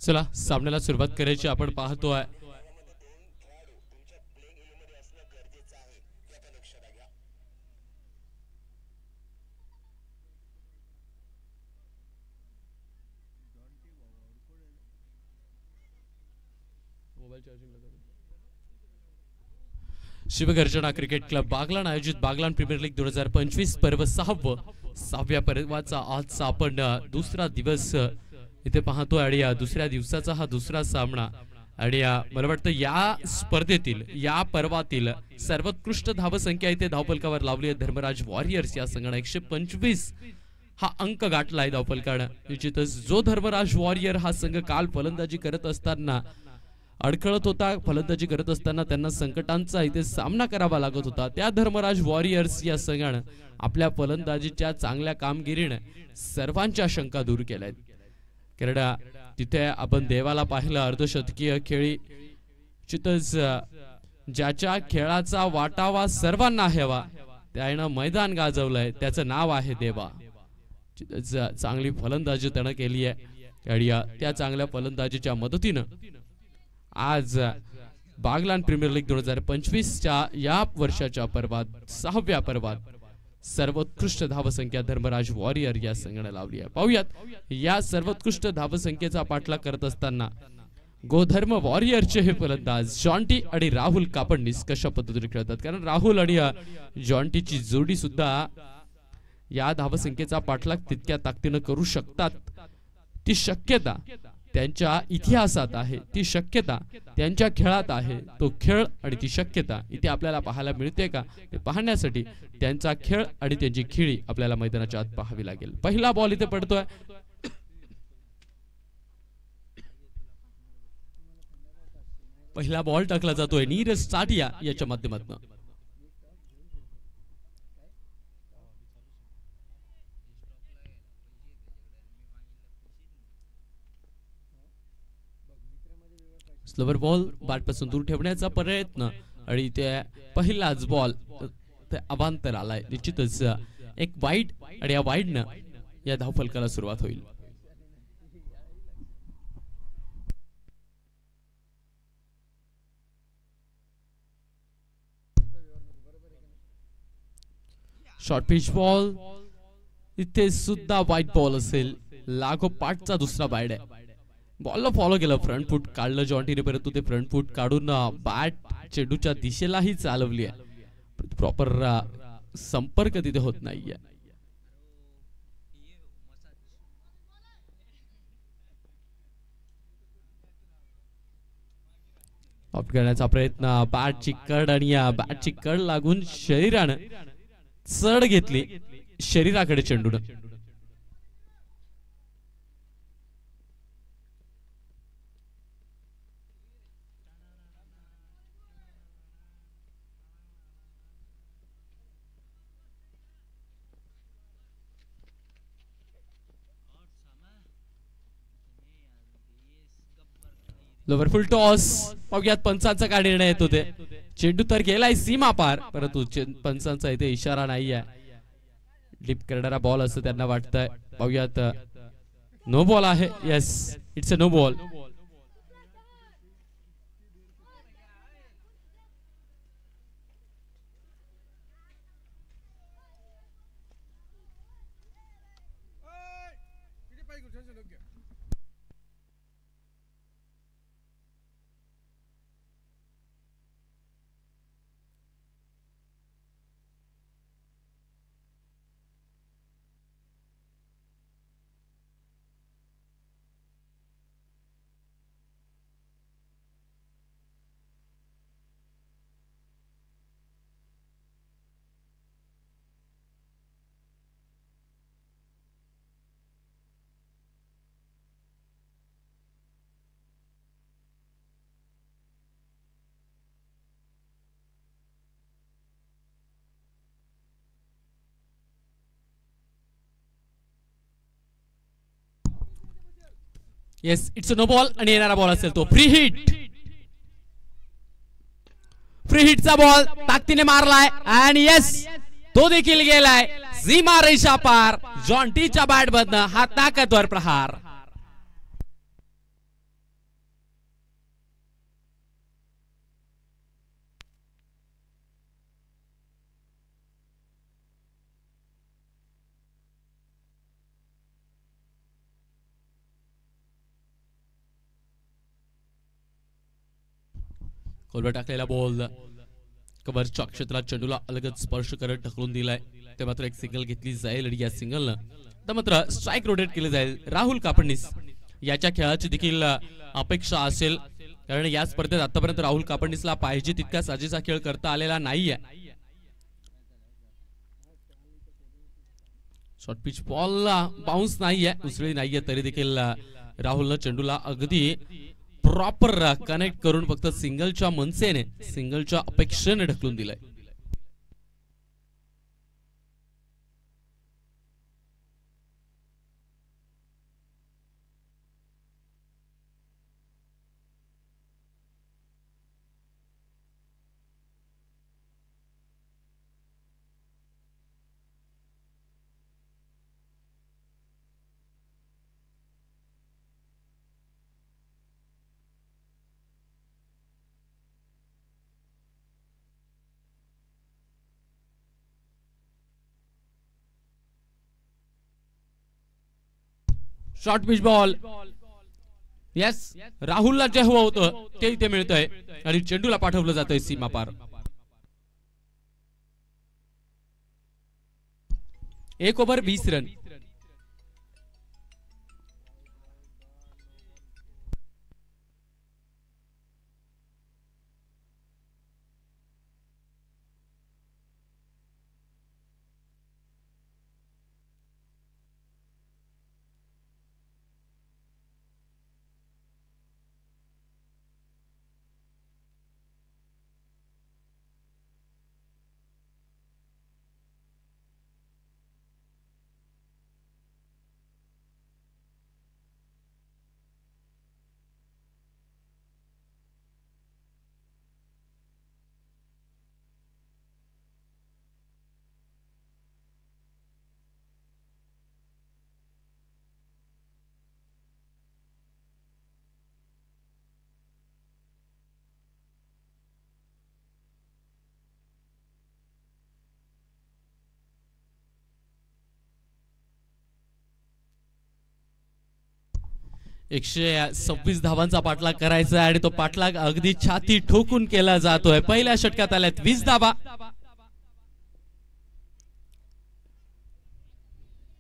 चला सामन्याला सुरुवात करायची. आपण पाहतोय शिवगर्जना क्रिकेट क्लब बागलाण आयोजित बागलाण प्रीमियर लीग 2025 पर्व 6व्या पर्वाचा आजचा आपण दुसरा दिवस इथे पाहतोय आणि दुसऱ्या दिवसाचा हा दुसरा सामना. आणि मला वाटतं या स्पर्धेतील या पर्वातील सर्वोत्कृष्ट धावसंख्या इथे धावफलकावर लावली आहे. धर्मराज वॉरियर्स या संघाने 125 हा अंक गाठलाय धावफलकानं. निश्चितच जो धर्मराज वॉरियर हा संघ काल फलंदाजी करत असताना अडखळत होता, फलंदाजी करत असताना त्यांना संकटांचा इथे सामना करावा लागत होता, त्या धर्मराज वॉरियर्स या संघानं आपल्या फलंदाजीच्या चांगल्या कामगिरीने सर्वांच्या शंका दूर केल्यात. कारण तिथे आपण देवाला पाहिलं अर्धशतकीय खेळी चितच ज्याच्या खेळाचा वाटावा सर्वांना हवा त्यानं मैदान गाजवलंय, त्याचं नाव आहे देवा. चांगली फलंदाजी त्यानं केली आहे आणि त्या चांगल्या फलंदाजीच्या मदतीनं आज बागलाण प्रीमियर लीग 2025च्या या वर्षाच्या पर्वात 6व्या पर्वात सर्वोत्कृष्ट धावसंख्या धर्मराज वॉरियर या संघाने लावली आहे. पाहूयात या सर्वोत्कृष्ट धावसंख्येचा पाठलाग करत असताना गोधर्म वॉरियरचे हे फलंदाज जॉन्टी आणि राहुल कापडनीस कशा पद्धतीने खेळतात. कारण राहुल आणि जॉन्टीची जोडी सुद्धा या धावसंख्येचा पाठलाग तितक्या ताकदीने करू शकतात. ती शक्यता त्यांच्या इतिहासात आहे, ती शक्यता त्यांच्या खेळात आहे. तो खेळ आणि ती शक्यता इथे आपल्याला पाहायला मिळते का ते पाहण्यासाठी त्यांचा खेळ आणि त्यांची खेळी आपल्याला मैदानाच्या आत पाहावी लागेल. पहिला बॉल इथे पडतोय. पहिला बॉल टाकला जातोय नीरज साटिया याच्या माध्यमातून. स्लोवर बॉल बॅट पासून दूर ठेवण्याचा प्रयत्न आणि ते पहिलाच बॉल अवांतर आलाय. निश्चितच एक वाईड आणि या वाईडनं या धावफलकाला सुरुवात होईल. शॉर्ट पिच बॉल इथे सुद्धा वाईड बॉल असेल. लागोपाठचा दुसरा वाईड आहे. बॉलला फॉलो केलं, फ्रंट फूट काढलं जॉन्टीने, परंतु ते फ्रंट फूट काढून बॅट चेंडूच्या दिशेलाही चालवली आहे. प्रॉपर संपर्क तिथे होत नाहीये. आउट करण्याचा प्रयत्न, बॅटची कड आणि या बॅटची कड लागून शरीरानं चढ घेतली शरीराकडे चेंडून. Lower full toss. पाहूयात पंचांचा काय निर्णय येतो ते. चेंडू तर गेलाय सीमा पार, परंतु पंचांचा इथे इशारा नाही आहे. डिप करणारा बॉल असं त्यांना वाटतंय. पाहूयात, नो बॉल आहे. Yes, it's a no ball. Yes, it's a no ball. आणि येणारा बॉल असेल तो फ्री हिट. फ्री हिटचा बॉल ताकदीने मारलाय आणि येस, तो देखील गेलाय सीमा रेषा पार. जॉन्टीच्या बॅट मधनं हा ताकदवर प्रहार. खोलवर टाकलेला बॉल कव्हरच्या क्षेत्रात चेंडूला अलगद स्पर्श करत ढकलून दिलाय. ते मात्र एक सिंगल घेतली जाईल आणि या सिंगलनं मात्र स्ट्राइक रोटेट केले जाईल. राहुल कापडनीस याच्या खेळाची देखील अपेक्षा असेल, कारण या स्पर्धेत आतापर्यंत राहुल कापडनीसला पाहिजे तितका साजेसा खेळ करता आलेला नाहीये. शॉर्ट पिच बॉलला बाउन्स नाहीये, उसळी नाहीये, तरी देखील राहुलनं चेंडूला अगदी प्रॉपर कनेक्ट करून फक्त सिंगलच्या मनसेने, सिंगलच्या अपेक्षेने ढकलून दिलाय. Short pitch ball. येस, राहुलला जे हवं होतं ते इथे मिळतंय आणि चेंडूला पाठवलं जातंय सीमा पार. 1 ओव्हर 20 रन. 126 धावांचा पाठलाग करायचा आहे आणि तो पाठलाग अगदी छाती ठोकून केला जातोय. पहिल्या षटकात आल्यात 20 धावा.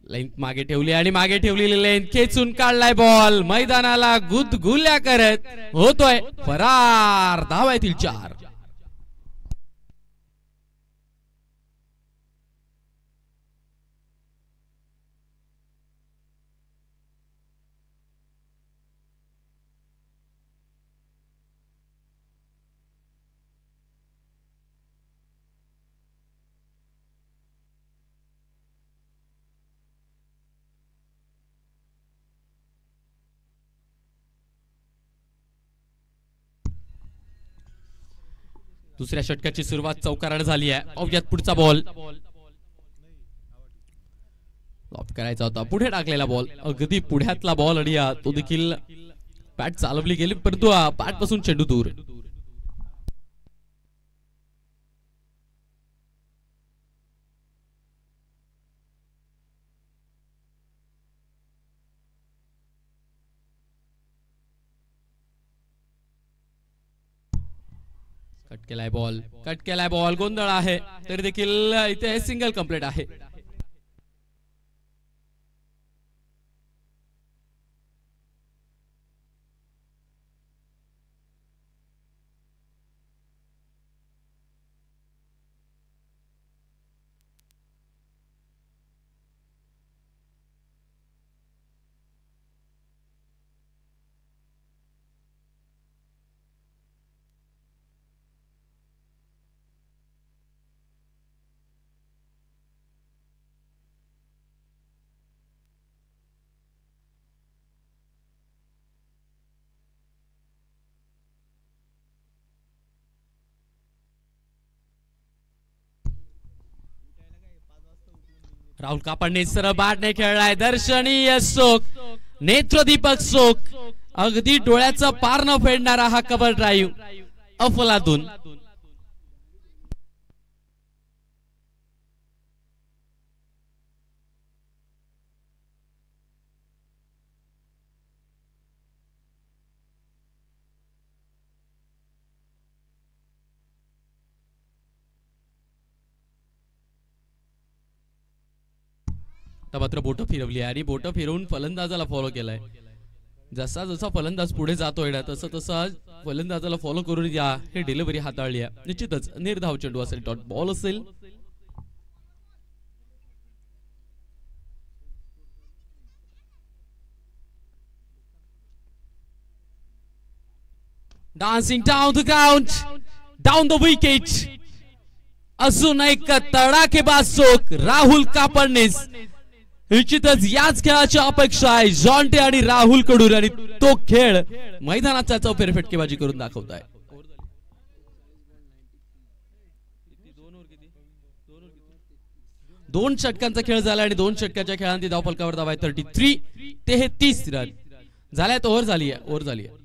लेंथ मागे ठेवली आणि मागे ठेवलेली लेंथ खेचून काढलाय बॉल. मैदानाला गुदगुल्या करत होतोय फरार. धावा येतील 4. दुसऱ्या षटकाची सुरुवात चौकाराने झाली आहे. पाहुयात पुढचा बॉल. लॉफ्ट करायचा होता, पुढे टाकलेला बॉल, अगदी पुढ्यातला बॉल आणि तो देखील बॅट चालवली गेली परंतु बॅट पासून चेंडू दूर. कट केलाय बॉल, कट केलाय बॉल. गोंधळ आहे तरी देखील इथे सिंगल कंप्लीट आहे. राहुल कापडने सरळ बॅटने खेळलाय. दर्शनीय सोक, नेत्रदीपक सोक, अगदी डोळ्याचं पार न फेडणारा हा कव्हर ड्राईव्ह अफलातून. मात्र बोट फिरवली आणि बोट फिरवून फलंदाजाला फॉलो केलाय. जसा जसा फलंदाज पुढे जातोय ना तसं तसं फलंदाजाला फॉलो करून या हे डिलिव्हरी हाताळली आहे. निश्चितच निर्धाव चेंडू असेल, डॉट बॉल असेल. Dancing down the ground, down the wicket. अजून एक तडाखेबाज सोक राहुल कापडनेस. निश्चितच याच खेळाची अपेक्षा आहे जॉन्टे आणि राहुल कडून आणि तो खेळ मैदानाचा चौफेर फटकेबाजी करून दाखवत आहे. दोन षटकांचा खेळ झाला आणि दोन षटकाच्या खेळांती धावफलकावर धाव आहे 33. 33 रन झाल्यात. ओव्हर झाली आहे, ओव्हर झाली आहे.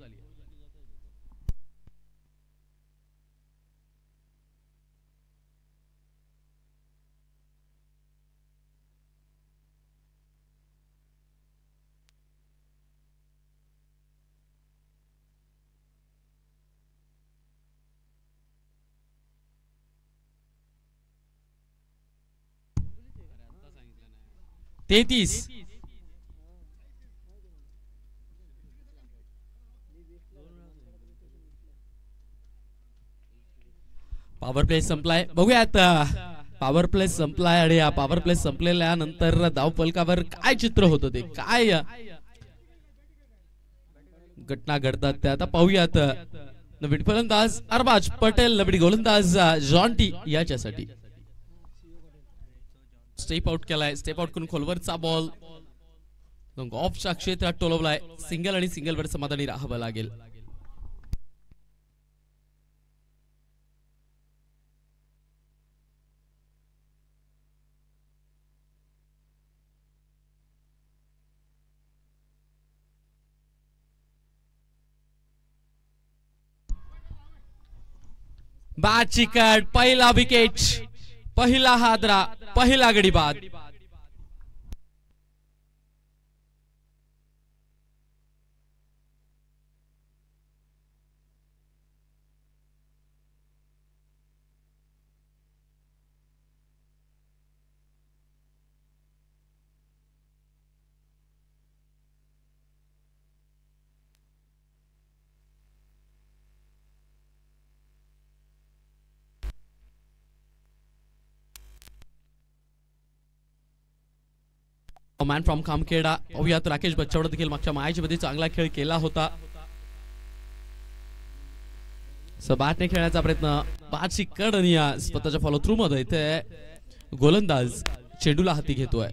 तेतीस. पॉवर प्ले संपलाय. बघूयात पॉवर प्ले संपलाय आणि या पॉवर प्ले संपलेल्या नंतर धाव फलकावर काय चित्र होतं, ते काय घटना घडतात ते आता पाहूयात. नवीन फलंदाज अरबाज पटेल, नवीन गोलंदाज जॉन्टी याच्यासाठी. स्टेप आउट केलाय. स्टेप आउट करून खोलवरचा बॉल ऑफच्या क्षेत्रात टोलवलाय. सिंगल आणि सिंगल वर समाधानी राहावं लागेल. बाद चिकट, पहिला विकेट, पहिला हादरा, पहिला गडी बाद. The 1 man from Khamkheda. पाहूयात राकेश बच्चावड देखील मागच्या मॅच मध्ये चांगला खेळ केला होता. बॅटने खेळण्याचा प्रयत्न, बॅटची कड आणि स्वतःच्या फॉलो थ्रू मध्ये इथे गोलंदाज चेंडूला हाती घेतोय.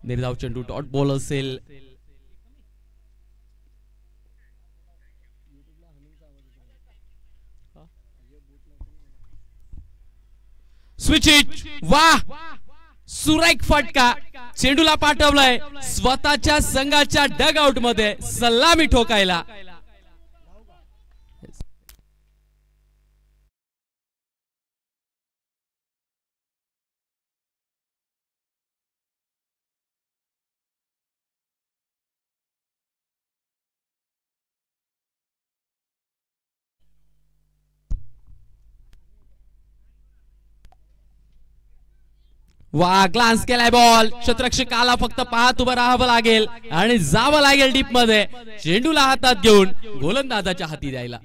निर्धाव चेंडू डॉट बॉल असेल. Switch it. वाह, सुरेख फटका. चेंडूला पाठवलाय स्वतःच्या संघाच्या डग आउट मध्ये सलामी ठोकायला. वा, ग्लान्स केलाय बॉल. क्षेत्ररक्षकाला फक्त पाहत उभं राहावं लागेल आणि जावं लागेल डीप मध्ये. चेंडूला हातात घेऊन गोलंदाजाच्या हाती द्यायला.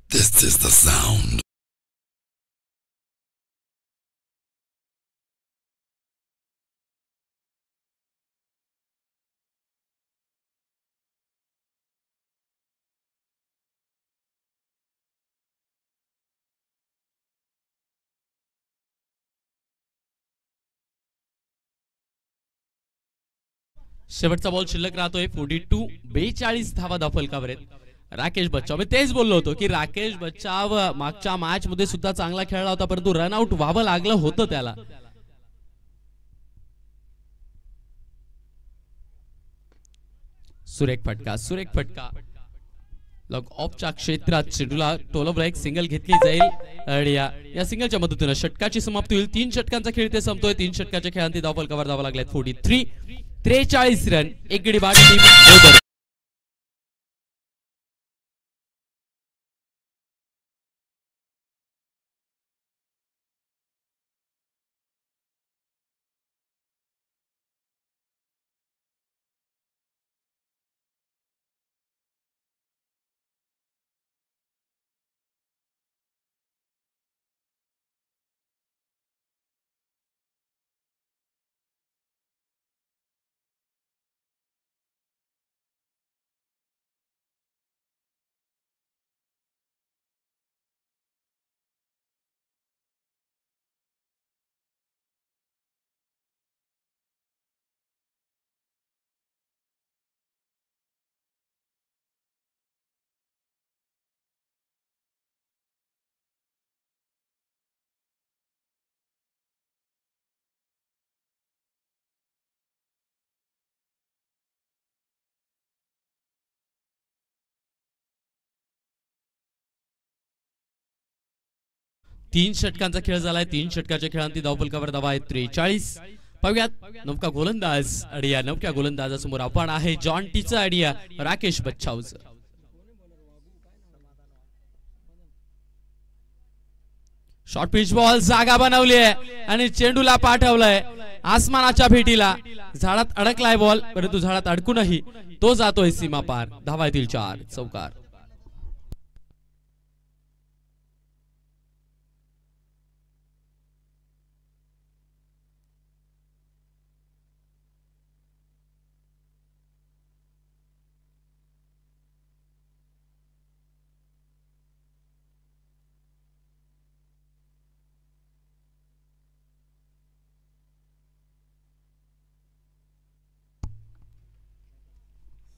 This is the sound.
शेवटचा बॉल शिल्लक राहतोय. 42 धावा फलकावर आहेत. राकेश बच्चाव, मी तेच बोललो होतो की राकेश बच्चाव मागच्या मॅच मध्ये सुद्धा चांगला खेळला होता, परंतु रनआउट व्हावं लागलं होतं त्याला. सुरेख फटका, सुरेख फटका. लॉग ऑफच्या क्षेत्रात चेंडूला टोलवलं. एक सिंगल घेतली जाईल आणि या सिंगलच्या मदतीने षटकाची समाप्ती होईल. 3 षटकांचा खेळ ते संपतोय. 3 षटकाच्या खेळांती धाव फलकावर धावा लागल्यात. 43 रन, एक गडी बाद. टीम तीन षटकांचा खेळ झालाय. 3 षटकाच्या खेळांती धावफलकावर धावा आहेत 43. पाहूयात नवका गोलंदाज आणि या नवक्या गोलंदाजासमोर आपण आहे जॉन टीचा आणि राकेश बच्चावचं. शॉर्ट पिच बॉल, जागा बनवली आहे आणि चेंडूला पाठवलंय आसमानाच्या भेटीला. झाडात अडकलाय बॉल, परंतु झाडात अडकूनही तो जातोय सीमा पार. धावा येतील 4. चौकार.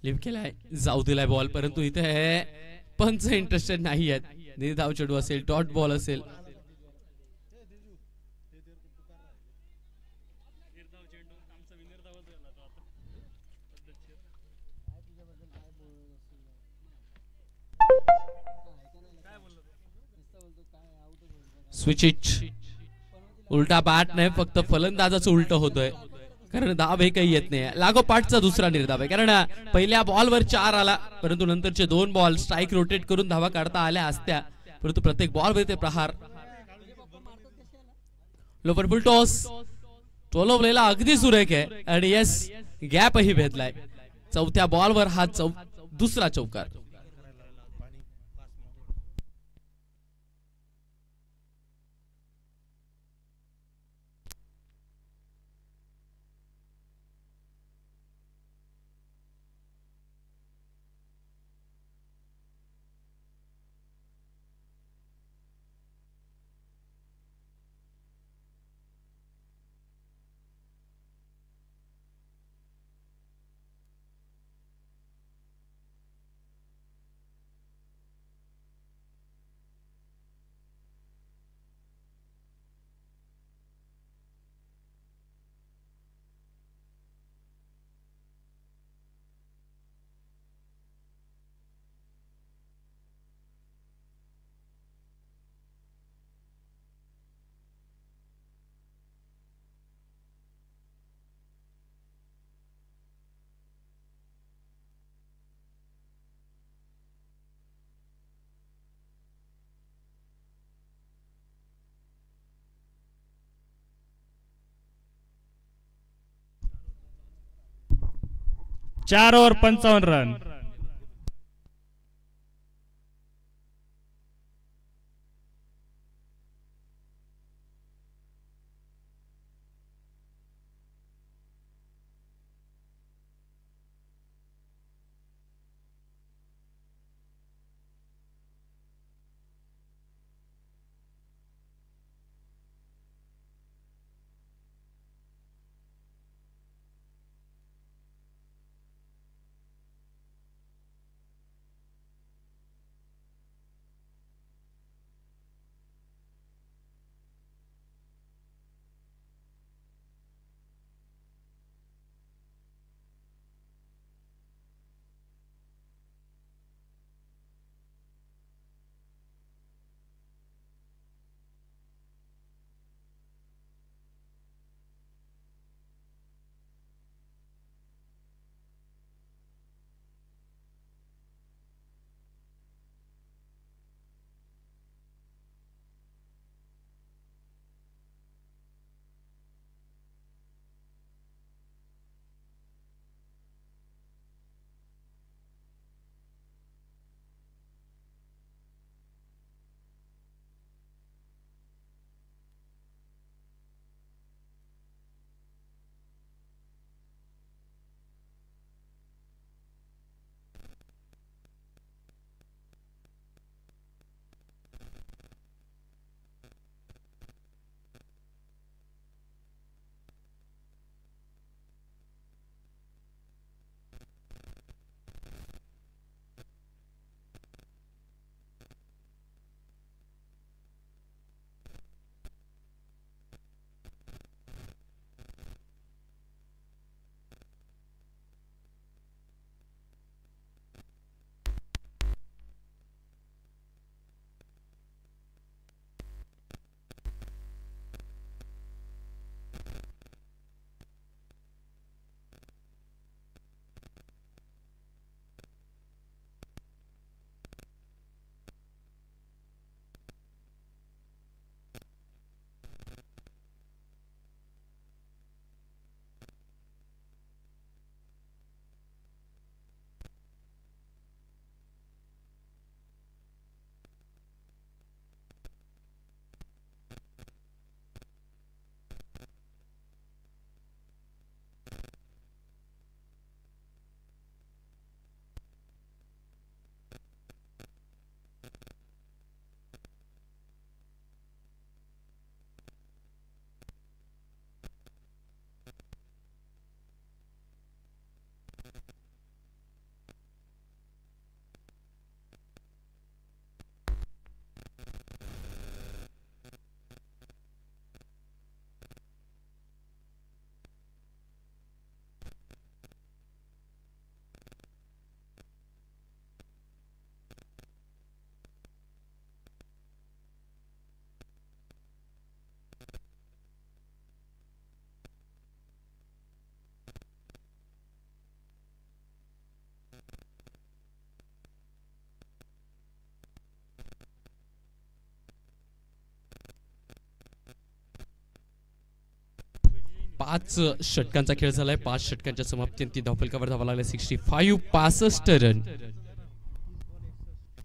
लिव्ह केलाय, जाऊ दिलाय बॉल, परंतु इथे पंच इंटरेस्टेड नाही आहेत. निर्धाव चेंडू असेल, डॉट बॉल असेल. Switch it. उलटा बॅट नाही, फक्त फलंदाजाचं उलट होतोय, कारण धाव हे काही येत नाही. लागोपाठचा दुसरा निर्धाव आहे, कारण पहिल्या बॉलवर 4 आला, परंतु नंतरचे 2 बॉल स्ट्राईक रोटेट करून धावा काढता आल्या असत्या, परंतु प्रत्येक बॉलवर ते प्रहार. लोवर फुल टॉस टोलवलेला अगदी सुरेख आहे आणि यस गॅपही भेदलाय. चौथ्या बॉलवर हा दुसरा चौकार.
4 ओव्हर 55 रन.
पाच षटकांचा खेळ झालाय. 5 षटकांच्या समाप्तीनंतर धावफलकावर धावा लागल्या 65 65 रन.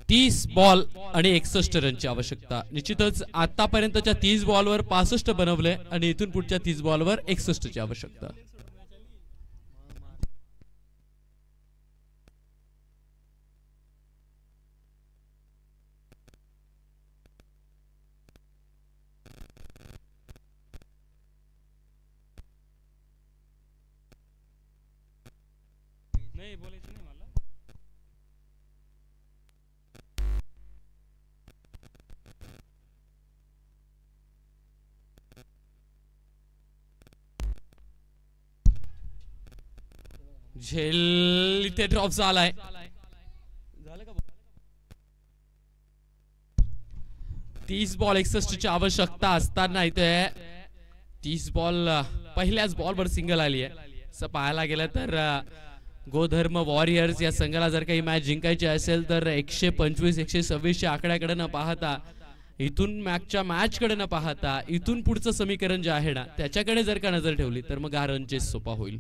30 बॉल आणि 61 रनची आवश्यकता. निश्चितच आतापर्यंतच्या 30 बॉलवर 65 बनवले आणि इथून पुढच्या 30 बॉलवर 61 ची आवश्यकता.
नाही बोलायचं नाही मला.
झेल इथे ड्रॉप झालाय.
झालं का?
30 बॉल 61 ची आवश्यकता असताना इथे 30 बॉल पहिल्याच बॉलवर सिंगल आली आहे. असं पाहायला गेलं तर गोधर्म वॉरियर्स या संघाला जर काही मॅच जिंकायची असेल तर 125 126 च्या आकड्याकडे न पाहता, इथून मॅचच्या मॅच कडे न पाहता, इथून पुढचं समीकरण जे आहे ना त्याच्याकडे जर का नजर ठेवली तर मग हा रन चेस सोपा होईल.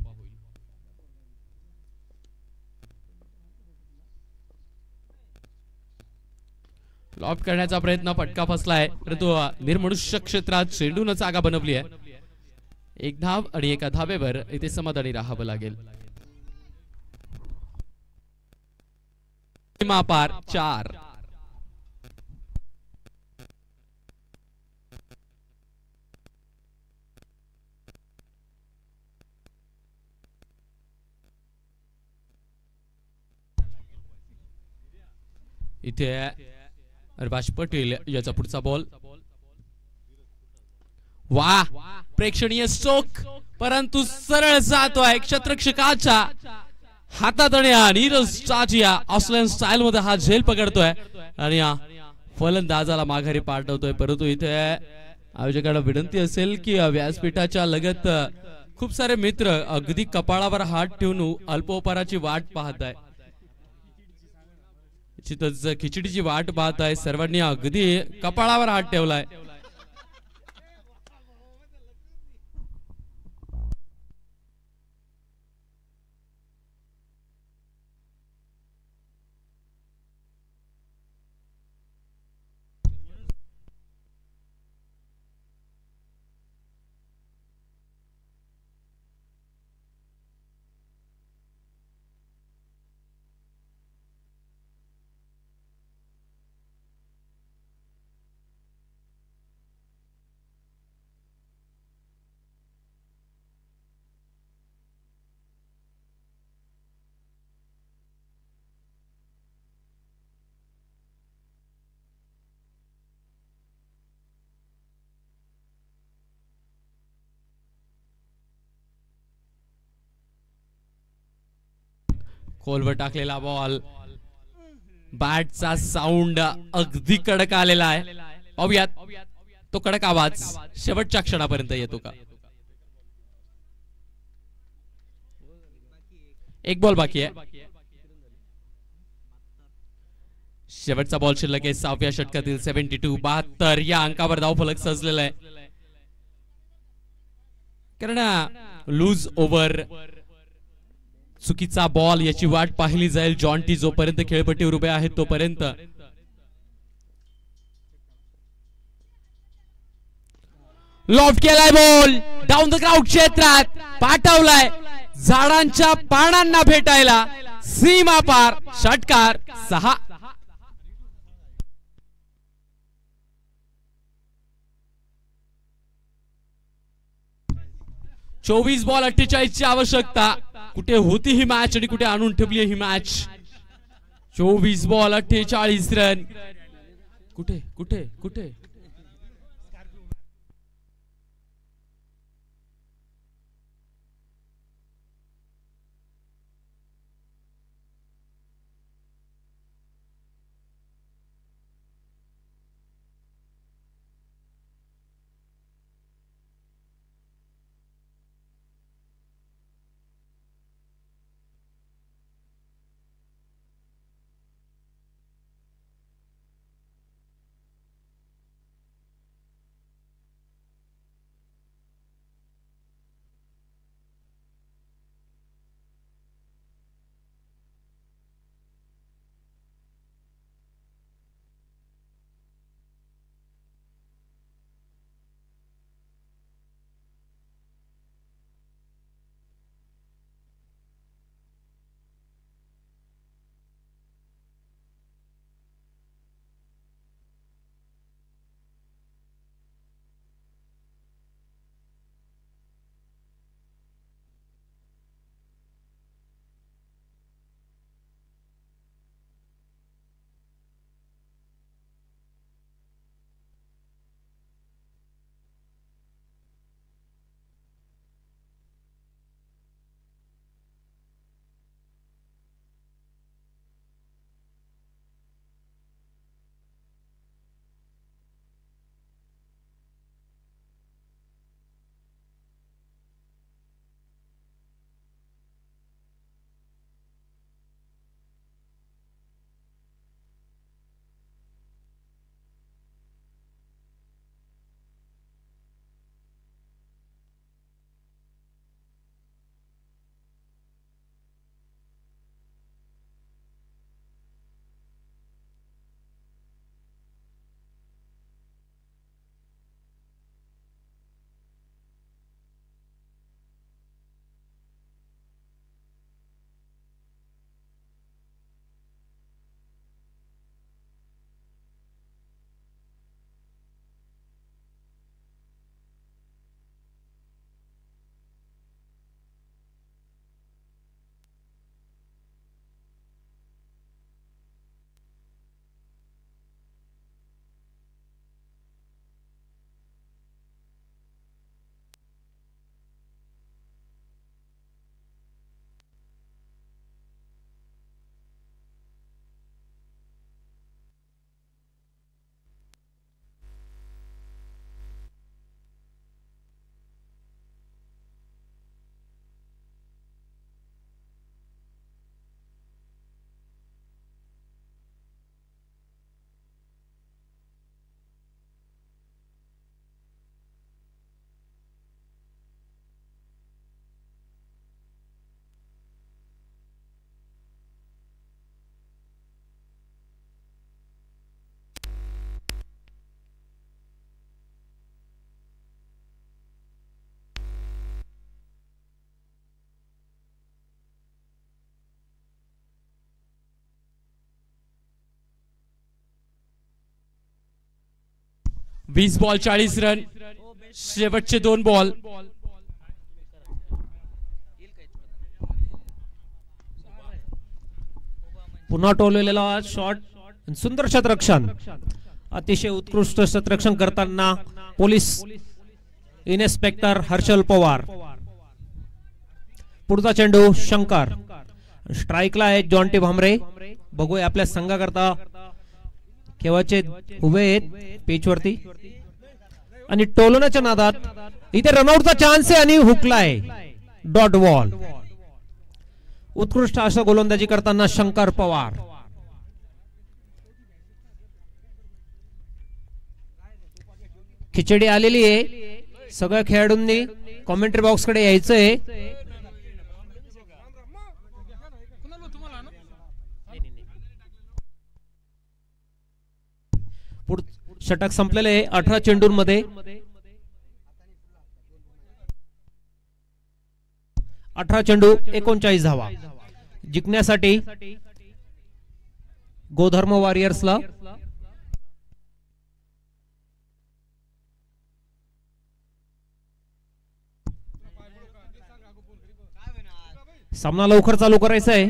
लॉफ्ट करण्याचा प्रयत्न, फटका फसलाय, परंतु निर्मनुष्य क्षेत्रात चेंडून जागा बनवली आहे. एक धाव आणि एका धावेवर इथे समाधानी राहावं लागेल. पार 4. इथे अरबाज पटेल याचा पुढचा बॉल. वा, प्रेक्षणीय स्ट्रोक, परंतु सरळ जातोय क्षेत्ररक्षकाच्या हातात आणि नीरज चाचिया ऑस्ट्रेलियन स्टाईल मध्ये हा झेल पकडतोय आणि फलंदाजाला माघारी पाठवतोय. परंतु इथे आयोजकांना विनंती असेल की व्यासपीठाच्या लगत खूप सारे मित्र अगदी कपाळावर हात ठेवून अल्पोपहाराची वाट पाहत आहे. खिचडीची वाट पाहत आहे. सर्वांनी अगदी कपाळावर हात ठेवलाय. खोलवर टाकलेला बॉल, बॅटचा साऊंड अगदी कडक आलेला आहे. पाहूयात तो कडक आवाज शेवटच्या क्षणापर्यंत येतो का. एक बॉल बाकी आहे. शेवटचा बॉल शिल्लक आहे 6व्या षटकातील. 72 या अंकावर धावफलक सजलेला आहे. कारण लूज ओव्हर, चुकीचा बॉल याची वाट पाहिली जाईल जॉन्टी जोपर्यंत खेळपट्टीवर उभे आहेत तोपर्यंत. लॉफ्ट केलाय बॉल, डाऊन द ग्राउंड क्षेत्रात पाठवलाय झाडांच्या पानांना भेटायला. सीमा पार, षटकार 6. 24 बॉल 48 ची आवश्यकता. कुठे होती ही मॅच आणि कुठे आणून ठेवली ही मॅच. 24 ball 48 run. कुठे कुठे कुठे 20 बॉल 40 रन, शेवटचे 2 बॉल.
पुन्हा टोललेला शॉट, सुंदर शतरक्षण, अतिशय उत्कृष्ट शतरक्षण करताना पोलीस इन्स्पेक्टर हर्षल पवार. पुढचा चेंडू शंकर, स्ट्राइकला आहे जॉन्टी भामरे. बघूया आपल्या संघाकरता केव्हाचे उभे आहेत पिच वरती आणि टोलण्याच्या नादात इथे रनआउटचा चान्स आहे आणि हुकला आहे. Dot ball. उत्कृष्ट अशा गोलंदाजी करताना शंकर पवार. खिचडी आलेली आहे. सगळ्या खेळाडूंनी कॉमेंट्री बॉक्स कडे यायचंय. षटक संपलेले 18 चेंडूंमध्ये 18 चेंडू 39 धावा जिंकण्यासाठी गोधर्म वॉरियर्सला सामना लवकर चालू करायचा आहे.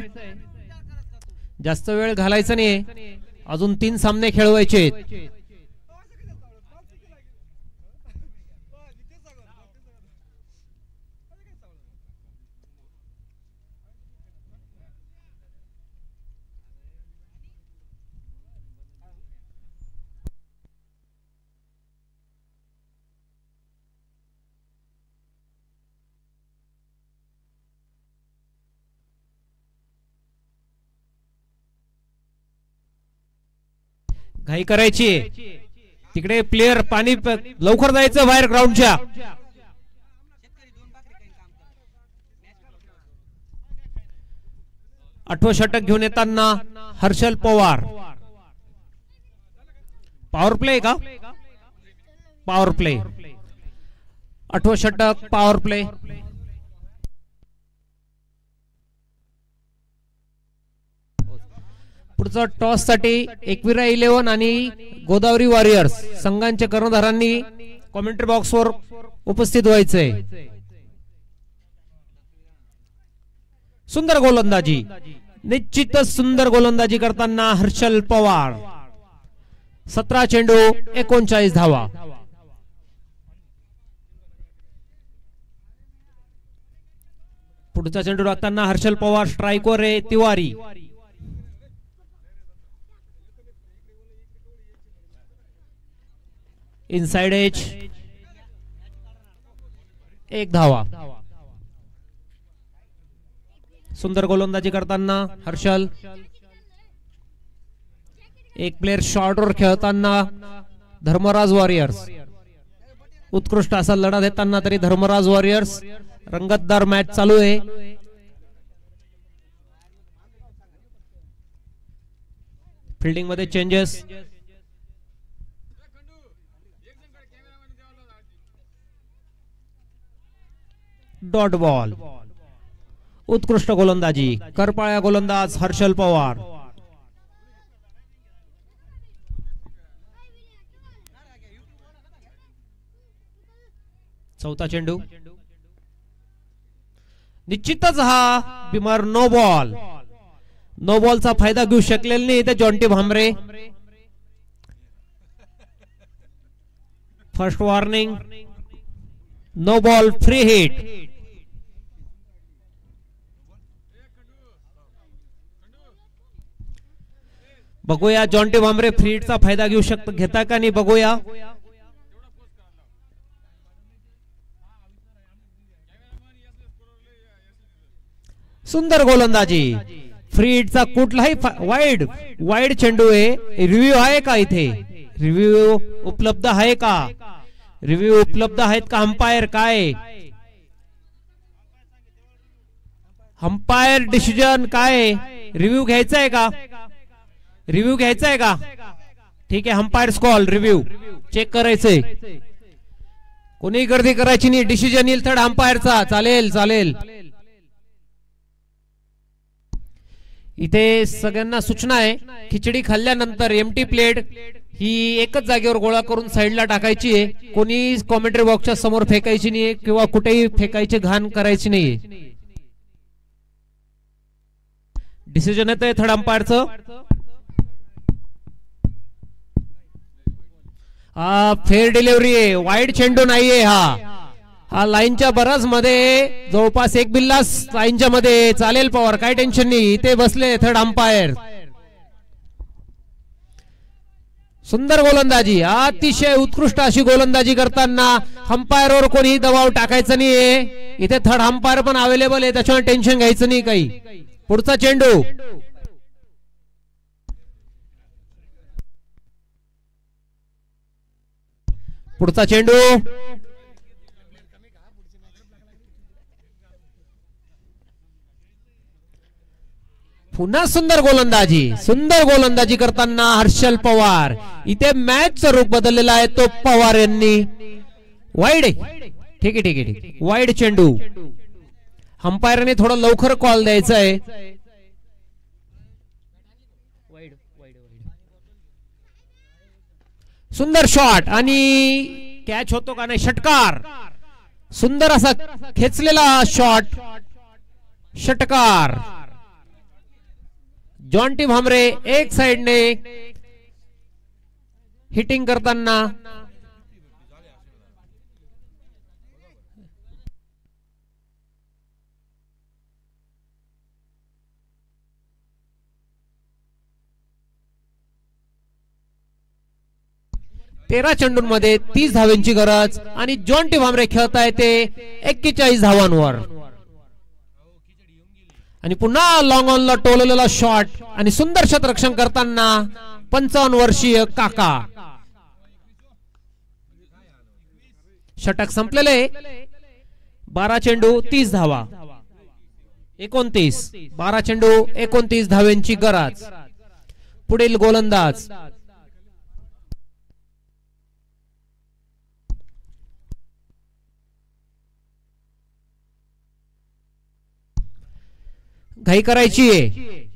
जास्त वेळ घालायचा नाही. अजून 3 सामने खेळवायचे आहेत. घाई करायची. तिकडे प्लेयर पाणी लवकर जायचं बाहेर ग्राउंडच्या. आठवं षटक घेऊन येताना हर्षल पवार. पॉवर प्ले का? Power play. आठवं षटक पॉवर प्ले. पुढचा टॉस साठी एकविरा 11 आणि गोदावरी वॉरियर्स संघांच्या कर्णधारांनी कॉमेंट्री बॉक्स वर उपस्थित व्हायचंय. सुंदर गोलंदाजी, निश्चितच सुंदर गोलंदाजी करताना हर्षल पवार. 17 चेंडू 39 धावा. पुढचा चेंडू टाकताना हर्षल पवार स्ट्राइकवर आहे. तिवारी इनसाइड एज 1 धावा. सुंदर गोलंदाजी करताना हर्षल. एक प्लेयर शॉर्टवर खेळताना धर्मराज वॉरियर्स. उत्कृष्ट असा लढा देताना तरी धर्मराज वॉरियर्स. रंगतदार मॅच चालू आहे. फिल्डिंग मध्ये चेंजेस. Dot ball. उत्कृष्ट गोलंदाजी, करपाळ्या गोलंदाज हर्षल पवार. चौथा चेंडू. निश्चितच हा बिमार नो बॉल. नो बॉलचा फायदा घेऊ शकलेला नाही इथे Jonty Bhamre. First warning. No ball, free hit. बघूया जॉन्टी भामरे फ्री हिटचा फायदा घेऊ घेता का नाही बघूया. सुंदर गोलंदाजी. फ्री हिटचा कुठलाही वाईड चेंडू आहे. रिव्ह्यू आहे का इथे? रिव्ह्यू उपलब्ध आहे का? रिव्ह्यू उपलब्ध आहेत का? अंपायर काय? अंपायर डिसिजन काय? रिव्ह्यू घ्यायचा आहे का? रिव्ह्यू घ्यायचा आहे का? ठीक आहे. Umpire call. रिव्ह्यू चेक करायचंय. कोणी गर्दी करायची नाही. डिसिजन येईल थर्ड अंपायरचा. चालेल चालेल. इथे सगळ्यांना सूचना आहे. खिचडी खाल्ल्यानंतर एम्प्टी प्लेट ही एकच जागेवर गोळा करून साईडला टाकायची आहे. कोणी कॉमेंट्री बॉक्सच्या समोर फेकायची नाहीये किंवा कुठेही फेकायची घाण करायची नाहीये. डिसिजन येतंय थर्ड अंपायरचं. हा फेअर डिलिव्हरी आहे, वाईड चेंडू नाहीये. हा लाईनच्या बरस मध्ये जवळपास एक बिल्लास लाईनच्या मध्ये चालेल पवार, काय टेन्शन नाही. इथे बसले थर्ड अंपायर. सुंदर गोलंदाजी, अतिशय उत्कृष्ट अशी गोलंदाजी करताना अंपायरवर कोणी दबाव टाकायचा नाहीये. इथे थर्ड अंपायर पण अवेलेबल आहे, त्याच्यामुळे टेन्शन घ्यायचं नाही काही. पुढचा चेंडू पुढचा चेंडू पुन्हा सुंदर गोलंदाजी करताना हर्षल पवार. इथे मॅचचं रूप बदललेला आहे तो पवार यांनी. वाईड आहे, ठीक आहे. वाईड चेंडू. अंपायरने थोडं लवकर कॉल द्यायचा आहे. सुंदर शॉट आणि कॅच होतो का नाही, षटकार. सुंदर असा खेचलेला शॉट, षटकार. जॉन्टी भामरे एक साइडने हिटिंग करताना तेरा चेंडूंमध्ये 30 धावांची गरज आणि जॉन्टी भामरे खेळताय ते 41 धावांवर. आणि पुन्हा लॉंग ऑनला टोललेला शॉट आणि सुंदर शतरक्षण करताना 55 वर्षीय काका. षटक संपलेले. 12 चेंडू 30 धावा. 12 चेंडू 29 धावांची गरज. पुढील गोलंदाज घाई करायची आहे.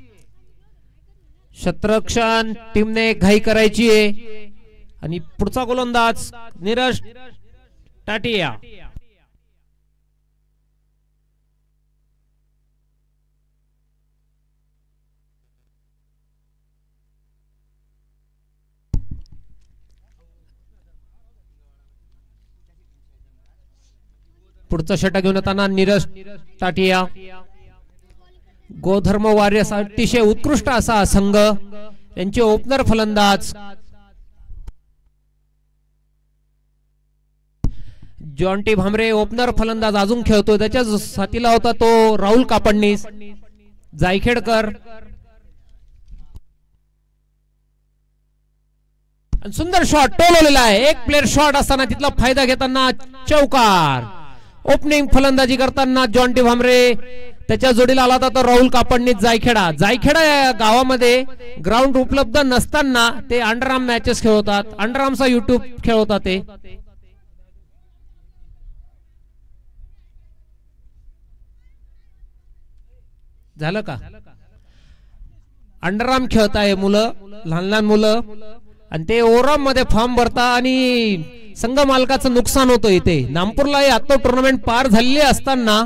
शतरक्षण टीमने घाई करायची आहे. आणि पुढचा गोलंदाज नीरज टाटिया. पुढचा षटक घेऊन येताना नीरज टाटिया. गोधर्म वॉरियर्स अतिशय उत्कृष्ट असा संघ. त्यांचे ओपनर फलंदाज जॉन्टी भामरे. ओपनर फलंदाज अजून खेळतो, त्याच्या साथीला होता तो राहुल कापडनीस. जायखेडकर. सुंदर शॉट टोलवलेला आहे. एक प्लेअर शॉट असताना तिथला फायदा घेताना चौकार. ओपनिंग फलंदाजी करताना जॉन्टी भामरे, त्याच्या जोडीला आला होता तो राहुल कापडनीस. जायखेडा या गावामध्ये ग्राउंड उपलब्ध नसताना ते अंडरआर्म मॅचेस खेळवतात. अंडरआर्मचा युट्यूब खेळवतात ते. झालं का? अंडरआर्म खेळताय मुलं, लहान मुलं, आणि ते ओव्हरआर्म मध्ये फॉर्म भरता आणि संघ मालकाचं नुकसान होतं. इथे नागपूरला आता टुर्नामेंट पार झालेली असताना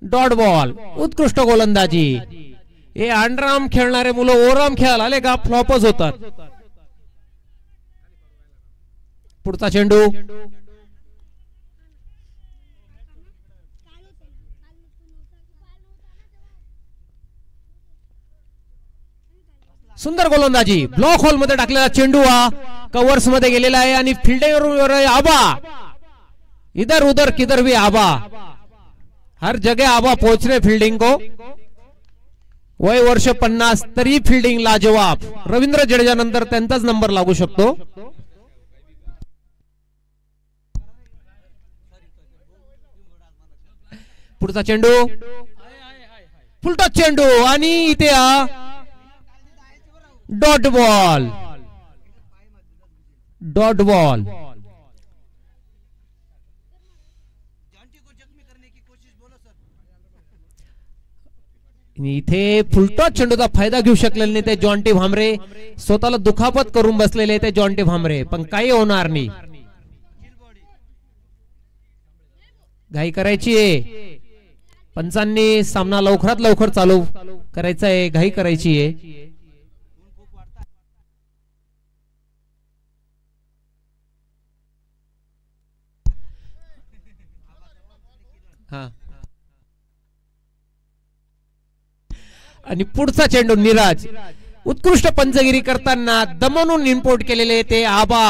डॉट बॉल. उत्कृष्ट गोलंदाजी. हे अंडरआर्म खेळणारे मुलं ओव्हरआर्म खेळायला आले का फ्लॉपच होतात. पुढचा चेंडू सुंदर गोलंदाजी. ब्लॉक होल मध्ये टाकलेला चेंडू हा कव्हर्स मध्ये गेलेला आहे आणि फिल्डिंग आबा. इधर उधर किधर भी आबा, हर जगह आबा पहुंच रहे फील्डिंग को. वय वर्ष 50 तरी फील्डिंग लाजवाब. रवींद्र जडेजा नंतर त्यांचाच नंबर लागू शकतो. पुढचा चेंडू फुलटॉस चेंडू आणि इथे डॉट बॉल. आणि इथे फुलटॉस चेंडूचा फायदा घेऊ शकलेले नाही ते जॉन्टी भामरे. स्वतःला दुखापत करून बसलेले ते जॉन्टी भामरे, पण काही होणार नाही. घाई करायची आहे पंचांनी, सामना लवकरात लवकर चालू करायचा आहे, घाई करायची आहे. हा, आणि पुढचा चेंडू निराज. उत्कृष्ट पंचगिरी करताना दमवून इम्पोर्ट केलेले ते आबा.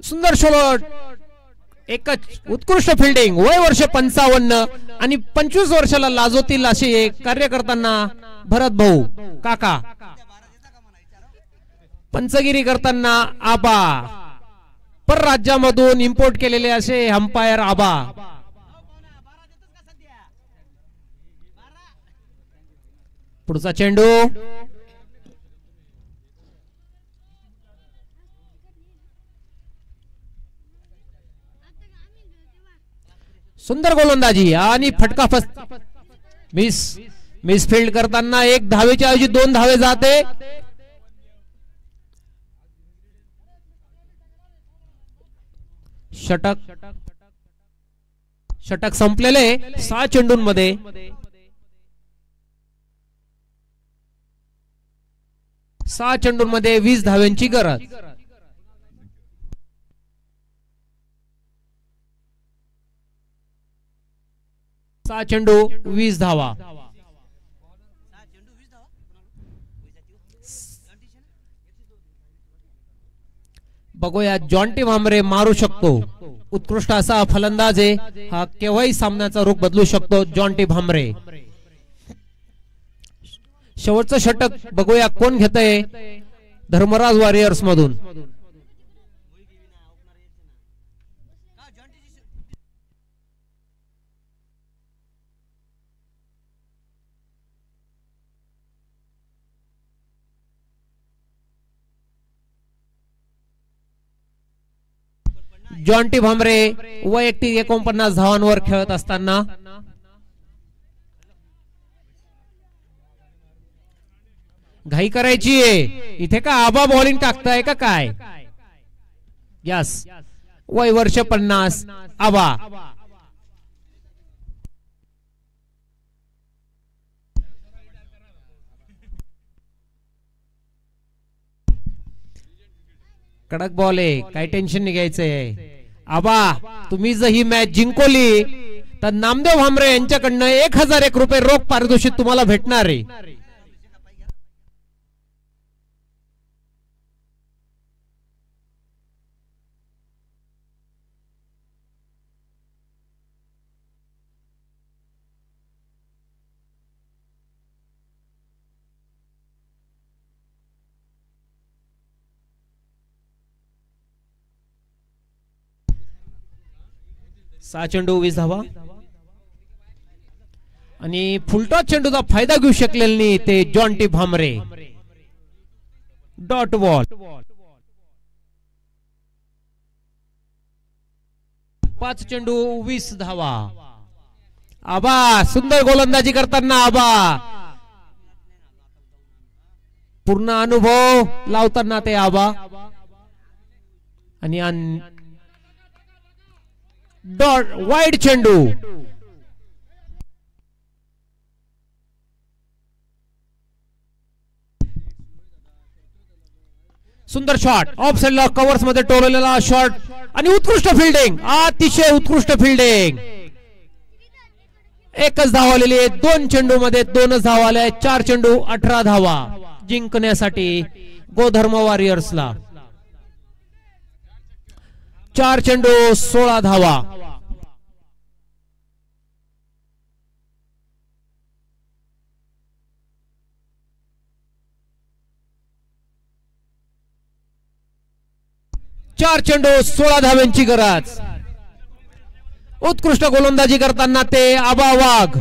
सुंदर शॉट, एकच उत्कृष्ट फिल्डिंग. वय वर्ष 55 आणि 25 वर्षाला लाजवतील असे कार्य करताना भरत भाऊ काका. पंचगिरी करताना आबा, परराज्यामधून इम्पोर्ट केलेले असे अंपायर आबा. पुढचा चेंडू सुंदर गोलंदाजी आणि फटका मिस फील्ड करताना एक धावेच्या ऐवजी 2 धावे जाते. षटक संपलेले 6 चेंडूंमध्ये. 6 चेंडूंमध्ये 20 धाव्यांची गरज. सहा चेंडू 20 धावा. बघूया जॉन्टी भामरे मारू शकतो. उत्कृष्ट असा फलंदाज आहे हा, केव्हाही सामन्याचा रुख बदलू शकतो जॉन्टी भामरे. शेवटचं षटक बघूया कोण घेतंय धर्मराज वॉरियर्स मधून. जॉन्टी भामरे वैयक्तिक 49 धावांवर खेळत असताना घाई करायची आहे इथे. का आबा बॉलिंग टाकताय का काय? यस, वय वर्ष 50 आबा. कडक बॉल आहे, काही टेन्शन नाही घ्यायचंय. आबा तुम्ही जर ही मॅच जिंकवली तर नामदेव भामरे यांच्याकडनं 1001 रुपये रोख पारितोषिक तुम्हाला भेटणार आहे. सहा चेंडू 20 धावा आणि फुलटॉस चेंडूचा फायदा घेऊ शकलेले नाही ते जॉन्टी भामरे. Dot ball. 5 चेंडू 20 धावा. आबा सुंदर गोलंदाजी करताना आबा पूर्ण अनुभव लावताना ते आबा. आणि डॉट वाईड चेंडू. सुंदर शॉट, ऑफ साइडला कव्हर्स मध्ये टोललेला शॉट आणि उत्कृष्ट फिल्डिंग, अतिशय उत्कृष्ट फिल्डिंग. एकच धाव आलेली आहे 2 चेंडू मध्ये 2च धावा आल्या. 4 चेंडू 18 धावा जिंकण्यासाठी गोधर्म वॉरियर्सला. 4 चेंडू 16 धावा. चार चेंडू 16 धाव्यांची गरज. उत्कृष्ट गोलंदाजी करताना ते आबा वाघ.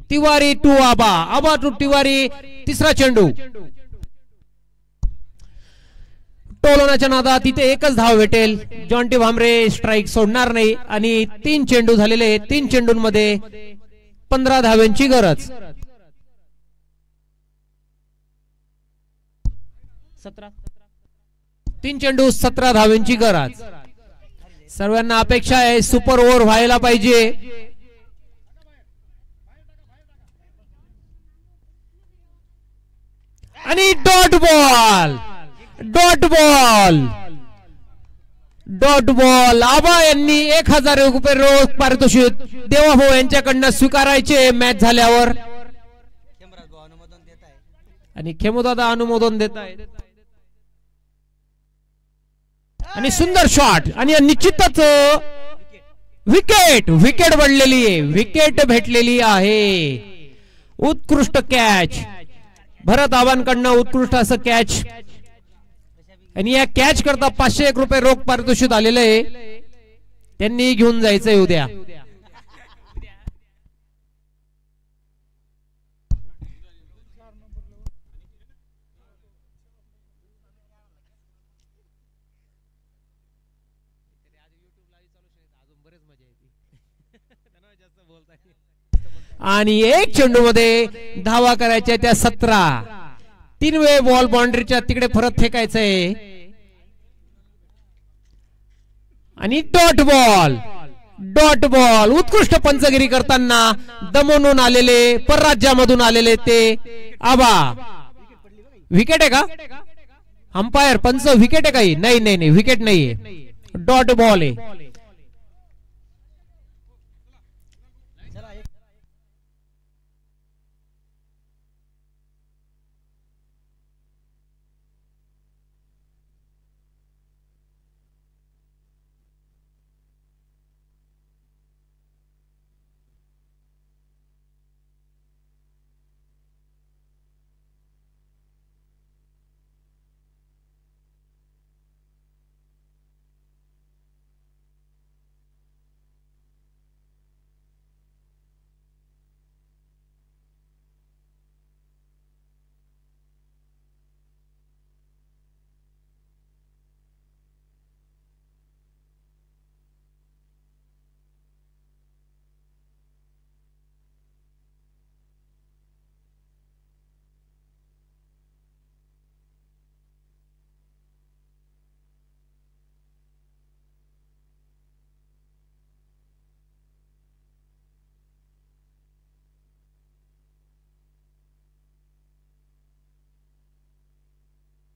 तिवारी टू आबा, आबा टू तिवारी, तिसरा चेंडू. टोलोनाच्या नादात तिथे एकच धाव भेटेल. जॉन्टी भामरे स्ट्राईक सोडणार नाही आणि 3 चेंडू झालेले. 3 चेंडूंमध्ये 15 धाव्यांची गरज. 3 चेंडू 17 धाव्यांची गरज. सर्वांना अपेक्षा आहे सुपर ओव्हर व्हायला पाहिजे. आणि dot ball, dot ball, dot ball. आबा यांनी 1000 रुपये रोख पारितोषिक देवाभाऊ यांच्याकडनं स्वीकारायचे मॅच झाल्यावर. आणि खेमोदादा अनुमोदन देत आहेत. आणि सुंदर शॉट आणि निश्चितच विकेट, विकेट पडलेली आहे, विकेट भेटलेली आहे. उत्कृष्ट कॅच भरत आबांकडनं, उत्कृष्ट असं कॅच. आणि या कॅच करता 501 रुपये रोख पारितोषिक आलेलं आहे. त्यांनी घेऊन जायचंय उद्या. आणि 1 चेंडू मध्ये धावा करायच्या त्या 17. 3 वेळ बॉल बाउंड्रीच्या तिकडे परत फेकायचंय. आणि डॉट बॉल, डॉट बॉल. उत्कृष्ट पंचगिरी करताना दमवून आलेले, परराज्यामधून आलेले ते आबा. विकेट आहे का? अंपायर पंच विकेट आहे काही? नाही नाही नाही, विकेट नाहीये, डॉट बॉल आहे.